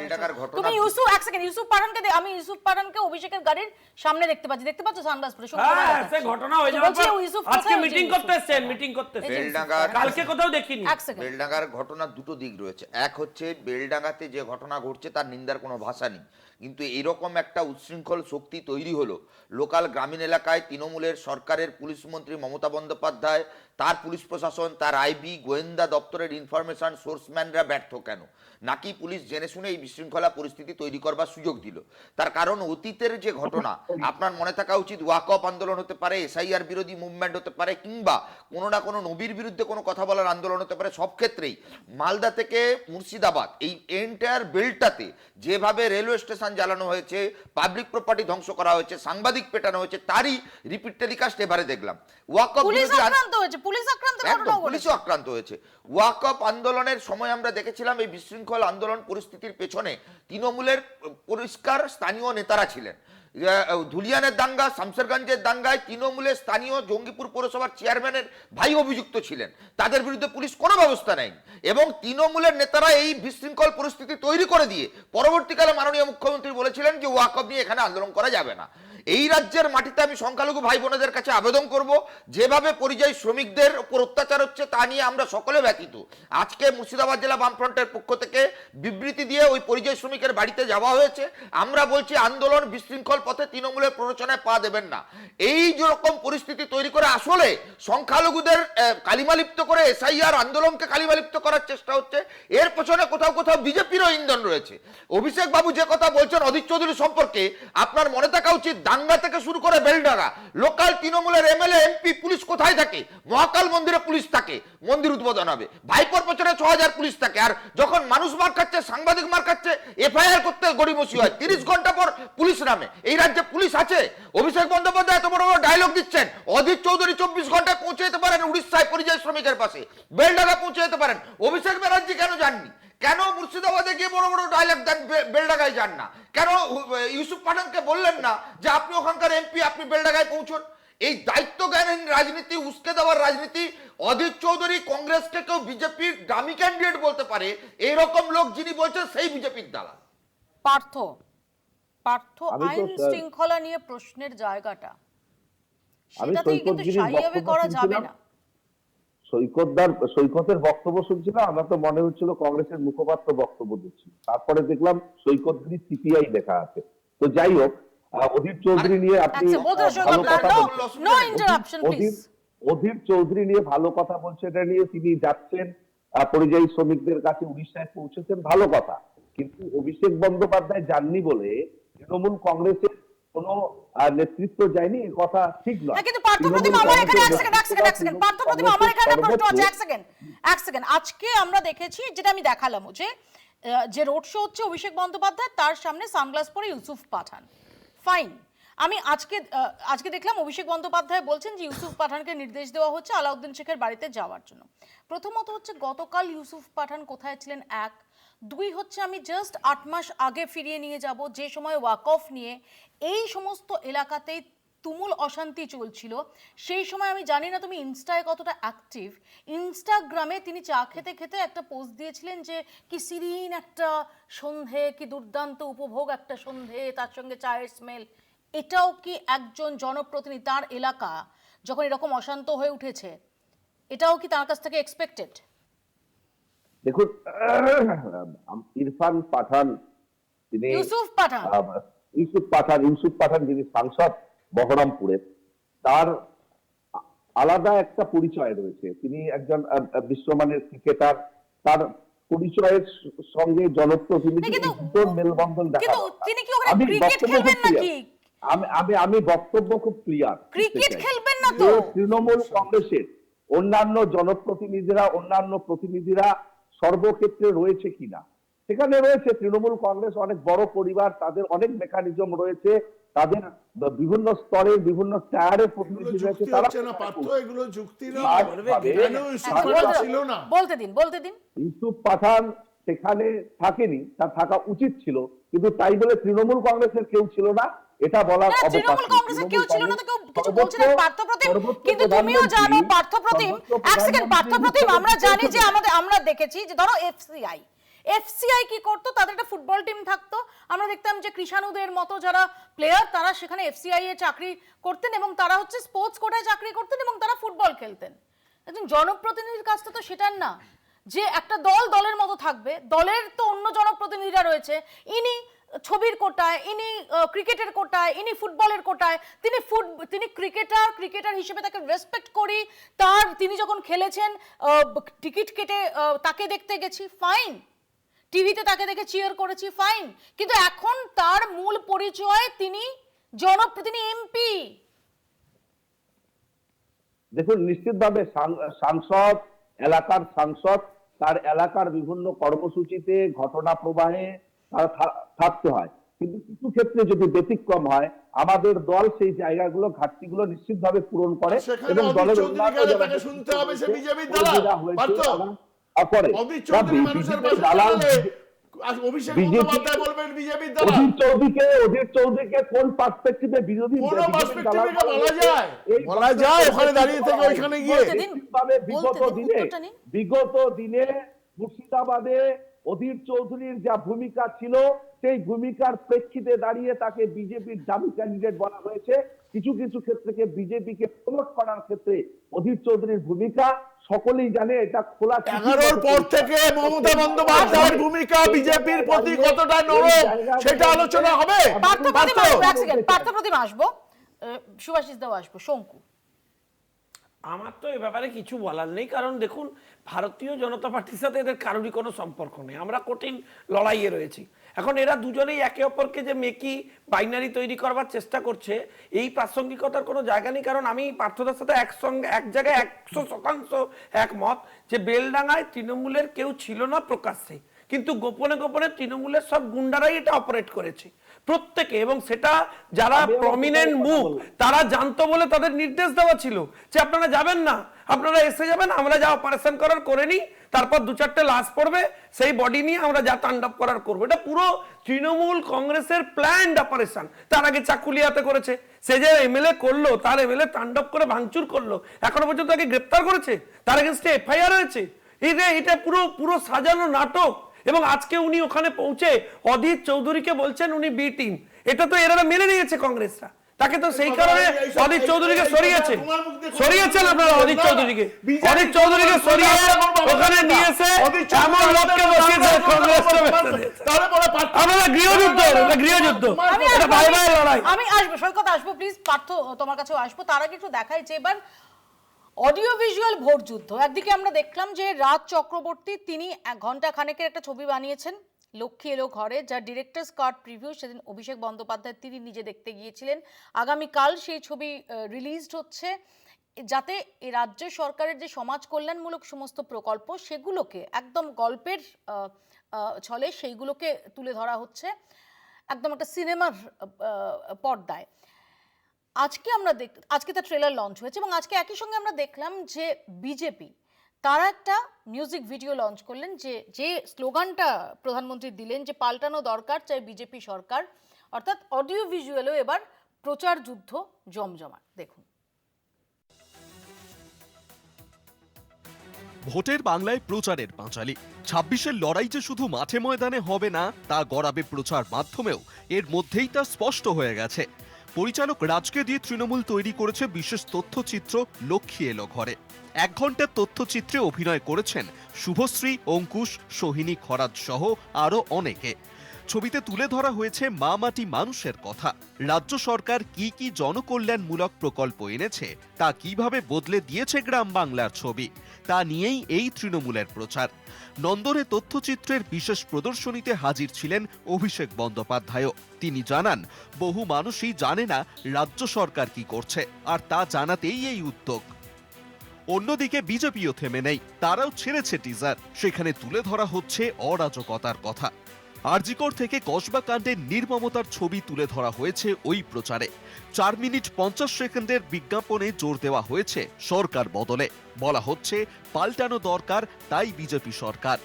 [SPEAKER 1] তুমি ইউসুফ, এক সেকেন্ড, ইউসুফ পাঠানকে আমি ইউসুফ পাঠানকে অভিষেকের গাড়ির সামনে দেখতে পাচ্ছ সানগ্লাস পরে।
[SPEAKER 6] হ্যাঁ, সে ঘটনা হয়ে যাওয়ার পর আজকে মিটিং করতে এসেছেন, মিটিং করতে এসেছেন।
[SPEAKER 7] বেলডাঙ্গার
[SPEAKER 6] কালকে কোথাও দেখিনি।
[SPEAKER 7] বেলডাঙ্গার ঘটনার দুটো দিক রয়েছে। এক হচ্ছে বেলডাঙ্গাতে যে ঘটনা ঘটছে তার নিন্দার কোনো ভাষা নেই, কিন্তু এরকম একটা উচ্ছৃঙ্খল শক্তি তৈরি হলো লোকাল গ্রামীণ এলাকায় তৃণমূলের সরকারের পুলিশ মন্ত্রী মমতা বন্দ্যোপাধ্যায়, তার পুলিশ প্রশাসন, তার আইবি, গোয়েন্দা দপ্তরের ইনফরমেশন সোর্সম্যানরা ব্যর্থ কেন? নাকি পুলিশ জেনে শুনে এই বিশৃঙ্খলা পরিস্থিতি তৈরি করবার সুযোগ দিল? তার কারণ অতীতের যে ঘটনা আপনার মনে থাকা উচিত, ওয়াকআপ আন্দোলন হতে পারে, এসআইআর বিরোধী মুভমেন্ট হতে পারে, কিংবা কোনো না কোনো নবীর বিরুদ্ধে কোনো কথা বলার আন্দোলন হতে পারে, সব ক্ষেত্রেই মালদা থেকে মুর্শিদাবাদ এই এন্টায়ার বেল্টটাতে যেভাবে রেলওয়ে স্টেশন জ্বালানো হয়েছে, পাবলিক প্রপার্টি ধ্বংস করা হয়েছে, সাংবাদিক পেটানো হয়েছে, তারই রিপিট টেলিকাস্ট এবারে দেখলাম। ওয়াকআপ পুলিশও আক্রান্ত হয়েছে। ওয়াকআপ আন্দোলনের সময় আমরা দেখেছিলাম এই বিশৃঙ্খল আন্দোলন পরিস্থিতির পেছনে তৃণমূলের পরিষ্কার স্থানীয় নেতারা ছিলেন। ধুলিয়ানের দাঙ্গা, শামসেরগঞ্জের দাঙ্গায় তৃণমূলের স্থানীয় জঙ্গিপুর পৌরসভার চেয়ারম্যানের ভাই অভিযুক্ত ছিলেন, তাদের বিরুদ্ধে পুলিশ কোনো ব্যবস্থা নেয়নি এবং তৃণমূলের নেতারা এই বিশৃঙ্খল পরিস্থিতি তৈরি করে দিয়ে পরবর্তীকালে মাননীয় মুখ্যমন্ত্রী বলেছিলেন যে ওয়াকআপ নিয়ে এখানে আন্দোলন করা যাবে না। এই রাজ্যের মাটিতে আমি সংখ্যালঘু ভাই বোনেদের কাছে আবেদন করব, যেভাবে পরিযায়ী শ্রমিকদের উপর অত্যাচার হচ্ছে তা নিয়ে আমরা সকলে ব্যথিত। আজকে মুর্শিদাবাদ জেলা বামফ্রন্টের পক্ষ থেকে বিবৃতি দিয়ে ওই পরিযায়ী শ্রমিকের বাড়িতে যাওয়া হয়েছে। আমরা বলছি আন্দোলন বিশৃঙ্খল পথে তৃণমূলের প্ররোচনায় পা দেবেন না। এই যেরকম পরিস্থিতি তৈরি করে আসলে সংখ্যালঘুদের কালিমালিপ্ত করে এসআইআর আন্দোলনকে কালিমালিপ্ত করার চেষ্টা হচ্ছে, এর পেছনে কোথাও কোথাও বিজেপিরও ইন্ধন রয়েছে। অভিষেক বাবু যে কথা বলছেন অধীর চৌধুরী সম্পর্কে, আপনার মনে থাকা উচিত দাঙ্গা থেকে শুরু করে বেলডাঙ্গা লোকাল তৃণমূলের এমএলএ এমপি পুলিশ কোথায় থাকে? মহাকাল মন্দিরে পুলিশ থাকে, মন্দির উদ্বোধন হবে, ভাইপোর পেছনে 6000 পুলিশ থাকে, আর যখন মানুষ মার খাচ্ছে, সাংবাদিক মার খাচ্ছে, এফআইআর করতে গড়িমসি হয়, 30 ঘন্টা পর পুলিশ নামে। এই রাজ্যে পুলিশ আছে? অভিষেক বন্দ্যোপাধ্যায় এত বড় বড় ডায়লগ দিচ্ছেন, অধীর চৌধুরী 24 ঘন্টায় পৌঁছে যেতে পারেন উড়িষ্যায় পরিযায়ী শ্রমিকের পাশে, বেলডাঙ্গা পৌঁছে যেতে পারেন, অভিষেক ব্যানার্জি কেন যাননি? কেন মুর্শিদাবাদে গিয়ে বড় বড় ডায়লগ দেন, বেলডাঙ্গায় যান না? কেন ইউসুফ পাঠানকে বললেন না যে আপনি ওখানকার এমপি, আপনি বেলডাঙ্গায় পৌঁছন? এই দায়িত্ব জ্ঞানহীন রাজনীতি, উস্কে দেওয়ার রাজনীতি। অধীর চৌধুরী কংগ্রেসকে কেউ বিজেপির দামি ক্যান্ডিডেট বলতে পারে, এইরকম লোক যিনি বলছেন সেই বিজেপির দালাল।
[SPEAKER 1] পার্থ
[SPEAKER 5] আমি তো
[SPEAKER 1] আইন
[SPEAKER 5] স্যার-
[SPEAKER 1] শৃঙ্খলা নিয়ে প্রশ্নের জায়গাটা
[SPEAKER 5] আমি
[SPEAKER 1] সেটাতেই কিন্তু
[SPEAKER 5] সৈকতগিরির
[SPEAKER 1] সাইয়াবে
[SPEAKER 5] বক্তব্য
[SPEAKER 1] করা যাবে
[SPEAKER 5] শুনছিলাম।
[SPEAKER 1] না।
[SPEAKER 5] সৈকতের বক্তব্য শুনছিলাম, আমার তো মনে হচ্ছিল কংগ্রেসের মুখপাত্র বক্তব্য দিচ্ছিল, তারপরে দেখলাম সৈকতগিরি সিপিআই লেখা আছে। তো যাই হোক, অধীর চৌধুরী নিয়ে আপনি
[SPEAKER 1] আচ্ছা, বলতে
[SPEAKER 5] ভালো কথা বলছেন।
[SPEAKER 1] No interruption please.
[SPEAKER 5] Adhir Chowdhury নিয়ে ভালো কথা বলছে, এটা নিয়ে তিনি যাচ্ছেন পরিযায়ী শ্রমিকদের কাছে, উড়িষ্যায় পৌঁছেছেন, ভালো কথা। কিন্তু অভিষেক বন্দ্যোপাধ্যায় যাননি বলে তৃণমূল কংগ্রেসের কোন নেতৃত্ব যায়নি, এ কথা ঠিক নয়।
[SPEAKER 1] না, কিন্তু পার্থপ্রতিম আমার এখানে এক সেকেন্ড পার্থপ্রতিম আমার এখানে প্রশ্ন আছে, এক সেকেন্ড। আজকে আমরা দেখেছি, যেটা আমি দেখালাম, যে রোড শো হচ্ছে অভিষেক বন্দ্যোপাধ্যায়, তার সামনে সানগ্লাস পরে ইউসুফ পাঠান, ফাইন। আমি আজকে দেখলাম অভিষেক বন্দ্যোপাধ্যায় বলছেন যে ইউসুফ পাঠানকে নির্দেশ দেওয়া হচ্ছে আলাউদ্দিন শেখের বাড়িতে যাওয়ার জন্য। প্রথমত হচ্ছে গতকাল ইউসুফ পাঠান কোথায় ছিলেন, 1। 2 হচ্ছে আমি জাস্ট 8 মাস আগে ফিরিয়ে নিয়ে যাব, যে সময় ওয়াকফ নিয়ে এই সমস্ত এলাকাতেই তুমুল অশান্তি চলছিল। সেই সময় আমি জানি না তুমি ইনস্টায় কতটা অ্যাক্টিভ, ইনস্টাগ্রামে তিনি চা খেতে খেতে একটা পোস্ট দিয়েছিলেন যে কি সিরিন একটা সন্ধে, কি দুর্দান্ত উপভোগ একটা সন্ধে, তার সঙ্গে চায়ের স্মেল। এটাও কি একজন জনপ্রতিনিধি, তার এলাকা যখন এরকম অশান্ত হয়ে উঠেছে, এটাও কি তার কাছ থেকে এক্সপেক্টেড?
[SPEAKER 5] দেখুন, ইরফান পাঠান, তিনি
[SPEAKER 1] ইউসুফ পাঠান
[SPEAKER 5] যিনি সাংসদ বহরমপুরের, তার আলাদা একটা পরিচয় রয়েছে। তিনি একজন বিশ্বমানের ক্রিকেটার, তার পরিচয়ের সঙ্গে জনপ্রতিনিধি মেলবন্ধন দেখা। আমি বক্তব্য খুব ক্লিয়ার,
[SPEAKER 1] ক্রিকেট খেলবেন না তো?
[SPEAKER 5] তৃণমূল কংগ্রেসের অন্যান্য জনপ্রতিনিধিরা, অন্যান্য প্রতিনিধিরা সর্বক্ষেত্রে রয়েছে কিনা, সেখানে রয়েছে। তৃণমূল কংগ্রেস অনেক বড় পরিবার, তাদের অনেক মেকানিজম রয়েছে, তাদের বিভিন্ন স্তরের বিভিন্ন টায়ারের প্রতিনিধি রয়েছে। তারা
[SPEAKER 8] এগুলো যুক্তি না,
[SPEAKER 1] বলতে দিন।
[SPEAKER 5] ইউসুফ পাঠান সেখানে থাকেনি, তার থাকা উচিত ছিল, কিন্তু তাই বলে তৃণমূল কংগ্রেসের কেউ ছিল না এটা বলা অবকাশ।
[SPEAKER 1] তৃণমূল কংগ্রেসের কেউ ছিল না তো কেউ কিছু বলছে না পার্থপ্রতিম, কিন্তু তুমিও জানো পার্থপ্রতিম, এক সেকেন্ড পার্থপ্রতিম, আমরা জানি যে আমরা দেখেছি যে ধরো এফসিআই কি করতো, তাদের একটা ফুটবল টিম থাকতো, আমরা দেখতাম যে কৃষাণুদের মতো যারা প্লেয়ার তারা সেখানে এফসিআই এ চাকরি করতেন এবং তারা হচ্ছে স্পোর্টস কোটায় চাকরি করতেন এবং তারা ফুটবল খেলতেন। একজন জনপ্রতিনিধির কাজটা তো সেটার না যে একটা দলের মতো থাকবে, দলের তো অন্য জনপ্রতিনিধিরা রয়েছে। ইনি ছবির কোটায়, ইনি ক্রিকেটের কোটায়, ইনি ফুটবলের কোটায়, তিনি ক্রিকেটার হিসেবে তাকে রেসপেক্ট করি, তিনি যখন খেলেছেন টিকিট কেটে তাকে দেখতে গেছি, ফাইন, টিভিতে তাকে দেখে চিয়ার করেছি, ফাইন, কিন্তু এখন তার মূল পরিচয় তিনি জনপ্রতিনিধি, এমপি।
[SPEAKER 5] দেখুন, নিশ্চিতভাবে সাংসদ, এলাকার সাংসদ, তার এলাকার বিভিন্ন কর্মসূচিতে, ঘটনা প্রবাহে তার থাকতে হয়, কিন্তু কিছু ক্ষেত্রে যদি ব্যতিক্রম হয়, আমাদের দল সেই জায়গাগুলো, ঘাটতিগুলো নিশ্চিতভাবে পূরণ করে
[SPEAKER 8] সেখানে
[SPEAKER 5] এবং
[SPEAKER 8] অধীর
[SPEAKER 5] দলের
[SPEAKER 8] চৌধুরী
[SPEAKER 5] উন্নয়ন
[SPEAKER 8] গেলে
[SPEAKER 5] যারা
[SPEAKER 8] তাকে শুনতে হবে সে বিজেপির
[SPEAKER 5] কর্মীরা
[SPEAKER 8] দালাল।
[SPEAKER 5] হয়েছে,
[SPEAKER 8] পার্থ,
[SPEAKER 5] তারা করে।
[SPEAKER 8] অধীর চৌধুরী মানুষের
[SPEAKER 5] বিজেপির
[SPEAKER 8] পাশে
[SPEAKER 5] দালাল,
[SPEAKER 8] দাঁড়ালে অভিষেক বন্দ্যোপাধ্যায় বলবেন বিজেপির দালাল।
[SPEAKER 5] অধীর চৌধুরীকে কোন পার্সপেক্টিভে বিরোধী
[SPEAKER 8] কোন
[SPEAKER 5] বিজেপির
[SPEAKER 8] পার্সপেক্টিভে
[SPEAKER 5] দালাল
[SPEAKER 8] বলা যায়?
[SPEAKER 5] এই
[SPEAKER 8] বলা যায় ওখানে দাঁড়িয়ে থেকে ওইখানে গিয়ে।
[SPEAKER 1] বলতে দিন,
[SPEAKER 5] নিশ্চিতভাবে
[SPEAKER 1] উত্তরটা নিন।
[SPEAKER 5] বিগত দিনে মুর্শিদাবাদে অধীর চৌধুরীর যা ভূমিকা ছিল, সেই ভূমিকার প্রেক্ষিতে দাঁড়িয়ে তাকে বিজেপির দামি ক্যান্ডিডেট বলা হয়েছে। কিছু কিছু ক্ষেত্রে বিজেপিকে প্রমোট করার ক্ষেত্রে অধীর চৌধুরীর ভূমিকা সকলেই জানে, এটা খোলা।
[SPEAKER 8] 11-র পর থেকে মমতা বন্দ্যোপাধ্যায়ের ভূমিকা বিজেপির প্রতি কতটা নরম সেটা আলোচনা হবে।
[SPEAKER 1] পার্থপ্রতিম আসবো, সুভাষিস দাও আসবো, শঙ্কু।
[SPEAKER 6] আমার তো এ ব্যাপারে কিছু বলার নেই, কারণ দেখুন, ভারতীয় জনতা পার্টির সাথে এদের কারোরই কোনো সম্পর্ক নেই। আমরা কঠিন লড়াইয়ে রয়েছি। এখন এরা দুজনেই একে অপরকে যে মেকি বাইনারি তৈরি করবার চেষ্টা করছে, এই প্রাসঙ্গিকতার কোনো জায়গা নেই। কারণ আমি পার্থদার সাথে এক জায়গায় 100% একমত যে বেলডাঙ্গায় তৃণমূলের কেউ ছিল না প্রকাশ্যে, কিন্তু গোপনে গোপনে তৃণমূলের সব গুন্ডারাই এটা অপারেট করেছে প্রত্যেকে, এবং সেটা যারা প্রমিনেন্ট মুখ তারা জানতো বলে তাদের নির্দেশ দেওয়া ছিল যে আপনারা যাবেন না, আপনারা এসে যাবেন, আমরা যা অপারেশন করার করে নিই, তারপর 2-4টে লাশ পড়বে, সেই বডি নিয়ে আমরা যা তাণ্ডব করার করবো। এটা পুরো তৃণমূল কংগ্রেসের প্ল্যান্ড অপারেশন। তার আগে চাকুলিয়াতে করেছে, সে যে এমএলএ করলো, তার এমএলএ তাণ্ডব করে ভাঙচুর করলো, এখনো পর্যন্ত তাকে গ্রেপ্তার করেছে, তার এগেইনস্টে এফআইআর হয়েছে। এটা পুরো সাজানো নাটক। এবং আজকে উনি ওখানে পৌঁছে অধীর চৌধুরীকে বলছেন উনি বি টিম। এটা তো এরা মেনে নিয়েছে কংগ্রেসরা, তাকে তো সেই কারণে অধীর চৌধুরীকে সরিয়েছেন আপনারা। অধীর চৌধুরীকে সরিয়ে ওখানে নিয়েছে, এমন লোককে বসিয়েছে কংগ্রেস। আপনারা গৃহযুদ্ধ, এটা ভাই ভাই লড়াই।
[SPEAKER 1] আমি আসবো, সৈকত আসবো, প্লিজ। পার্থ, তোমার কাছেও আসবো। তার আগে একটু দেখাই যে এবার অডিও ভিজুয়াল ভোট যুদ্ধ। একদিকে আমরা দেখলাম যে রাজ চক্রবর্তী তিনি ঘন্টা খানেকের একটা ছবি বানিয়েছেন, লক্ষ্মী এলো ঘরে, যার ডিরেক্টরস কাট প্রিভিউ সেদিন অভিষেক বন্দ্যোপাধ্যায় তিনি নিজে দেখতে গিয়েছিলেন। আগামীকাল সেই ছবি রিলিজড হচ্ছে, যাতে এই রাজ্য সরকারের যে সমাজ কল্যাণমূলক সমস্ত প্রকল্প সেগুলোকে একদম গল্পের ছলে সেইগুলোকে তুলে ধরা হচ্ছে একদম একটা সিনেমার পর্দায়। আজকে তার ট্রেলার লঞ্চ হয়েছে এবং আজকে একই সঙ্গে আমরা দেখলাম যে বিজেপি তারা একটা মিউজিক ভিডিও লঞ্চ করলেন, যে স্লোগানটা প্রধানমন্ত্রী দিলেন যে পাল্টানো দরকার চাই বিজেপি সরকার, অর্থাৎ অডিও ভিজুয়ালও এবার প্রচার যুদ্ধ জমজমাট। দেখুন।
[SPEAKER 9] ভোটের বাংলায় প্রচারের পাঁচালী। 26-এর লড়াই যে শুধু মাঠে ময়দানে হবে না তা গড়াবে প্রচার মাধ্যমেও, এর মধ্যেই তা স্পষ্ট হয়ে গেছে। পরিচালক রাজকে দিয়ে তৃণমূল তৈরি করেছে বিশেষ তথ্যচিত্র লক্ষ্মী এলো ঘরে। 1 ঘন্টার তথ্যচিত্রে অভিনয় করেছেন শুভশ্রী, অঙ্কুশ, সোহিনী খরাজ সহ আরো অনেকে। ছবিতে তুলে ধরা হয়েছে মা মাটি মানুষের কথা। রাজ্য সরকার কি কি জনকল্যাণমূলক প্রকল্প এনেছে, তা কিভাবে বদলে দিয়েছে গ্রাম বাংলার ছবি, তা নিয়েই এই তৃণমূলের প্রচার। নন্দনে তথ্যচিত্রের বিশেষ প্রদর্শনীতে হাজির ছিলেন অভিষেক বন্দ্যোপাধ্যায়ও। তিনি জানান, বহু মানুষই জানে না রাজ্য সরকার কি করছে, আর তা জানাতেই এই উদ্যোগ। অন্যদিকে বিজেপিও থেমে নেই, তারাও ছেড়েছে টিজার, সেখানে তুলে ধরা হচ্ছে অরাজকতার কথা। আরজিকর থেকে কসবা কাণ্ডের নির্মমতার ছবি তুলে ধরা হয়েছে ওই প্রচারে। 4 মিনিট 50 সেকেন্ডের বিজ্ঞাপনে জোর দেওয়া হয়েছে সরকার বদলে। বলা হচ্ছে পাল্টানো দরকার, তাই বিজেপি সরকার।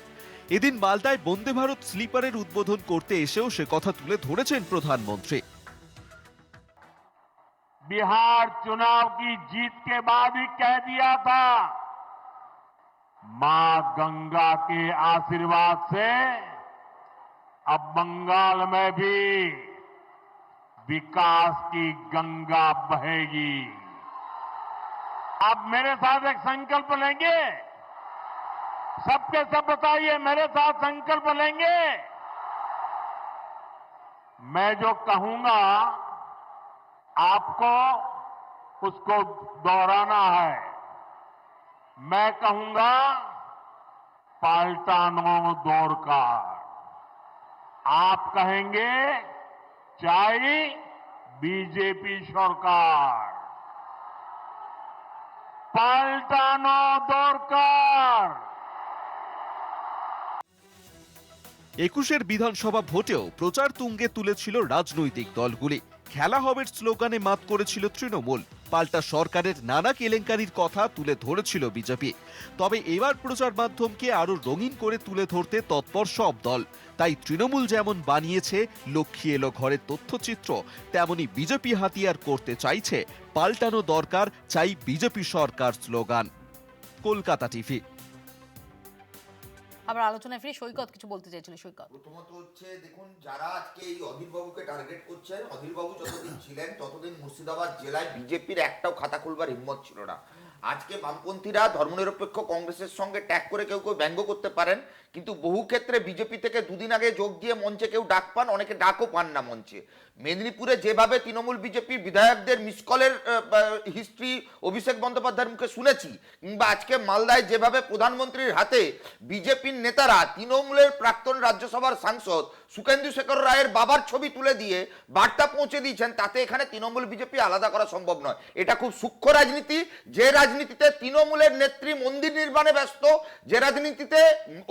[SPEAKER 9] এদিন মালদায় বন্দে ভারত স্লিপারের উদ্বোধন করতে এসেও সে কথা তুলে ধরেছেন প্রধানমন্ত্রী।
[SPEAKER 2] बिहार चुनाव की जीत के बाद ही कह दिया था, मां गंगा के आशीर्वाद से अब बंगाल में भी विकास की गंगा बहेगी। आप मेरे साथ एक संकल्प लेंगे, सबके सब बताइए, मेरे साथ संकल्प लेंगे मैं जो कहूंगा आपको उसको दोहराना है। मैं कहूंगा पाल्टानो दरकार, आप कहेंगे चाই बीजेपी सरकार। पाल्टानो दरकार।
[SPEAKER 9] 21-এর বিধানসভা ভোটেও প্রচার তুঙ্গে তুলেছিল রাজনৈতিক দলগুলি। খেলা হবে স্লোগানে মাত করেছিল তৃণমূল, পাল্টা সরকারের নানা কেলেঙ্কারির কথা তুলে ধরেছিল বিজেপি। তবে এবার প্রচার মাধ্যমকে আরো রঙিন করে তুলে ধরতে তৎপর সব দল। তাই তৃণমূল যেমন বানিয়েছে লক্ষ্মী এলো ঘরের তথ্যচিত্র, তেমনি বিজেপি হাতিয়ার করতে চাইছে পাল্টানো দরকার চাই বিজেপি সরকার স্লোগান। কলকাতা টিভি।
[SPEAKER 1] আবার আলোচনায় ফিরে সৈকত কিছু বলতে চাইছিল। সৈকত,
[SPEAKER 7] প্রথমত হচ্ছে দেখুন, যারা আজকে এই অধীর বাবুকে টার্গেট করছেন, অধীর বাবু যতদিন ছিলেন ততদিন মুর্শিদাবাদ জেলায় বিজেপির একটাও খাতা খুলবার হিম্মত ছিল না। আজকে বামপন্থীরা ধর্মনিরপেক্ষ কংগ্রেসের সঙ্গে ট্যাগ করে কেউ কেউ ব্যঙ্গ করতে পারেন, কিন্তু বহু ক্ষেত্রে বিজেপি থেকে দুদিন আগে যোগ দিয়ে মঞ্চে কেউ ডাক পান, অনেকে ডাকও পান না মঞ্চে। মেদিনীপুরে যেভাবে তৃণমূল বিজেপির বিধায়কদের মিসকলের হিস্ট্রি অভিষেক বন্দ্যোপাধ্যায়ের মুখে শুনেছি, কিংবা আজকে মালদায় যেভাবে প্রধানমন্ত্রীর হাতে বিজেপির নেতারা তৃণমূলের প্রাক্তন রাজ্যসভার সাংসদ সুখেন্দু শেখর রায়ের বাবার ছবি তুলে দিয়ে বার্তা পৌঁছে দিয়েছেন, তাতে এখানে তৃণমূল বিজেপি আলাদা করা সম্ভব নয়। এটা খুব সূক্ষ্ম রাজনীতি, যে রাজনীতিতে তৃণমূলের নেত্রী মন্দির নির্মাণে ব্যস্ত, যে রাজনীতিতে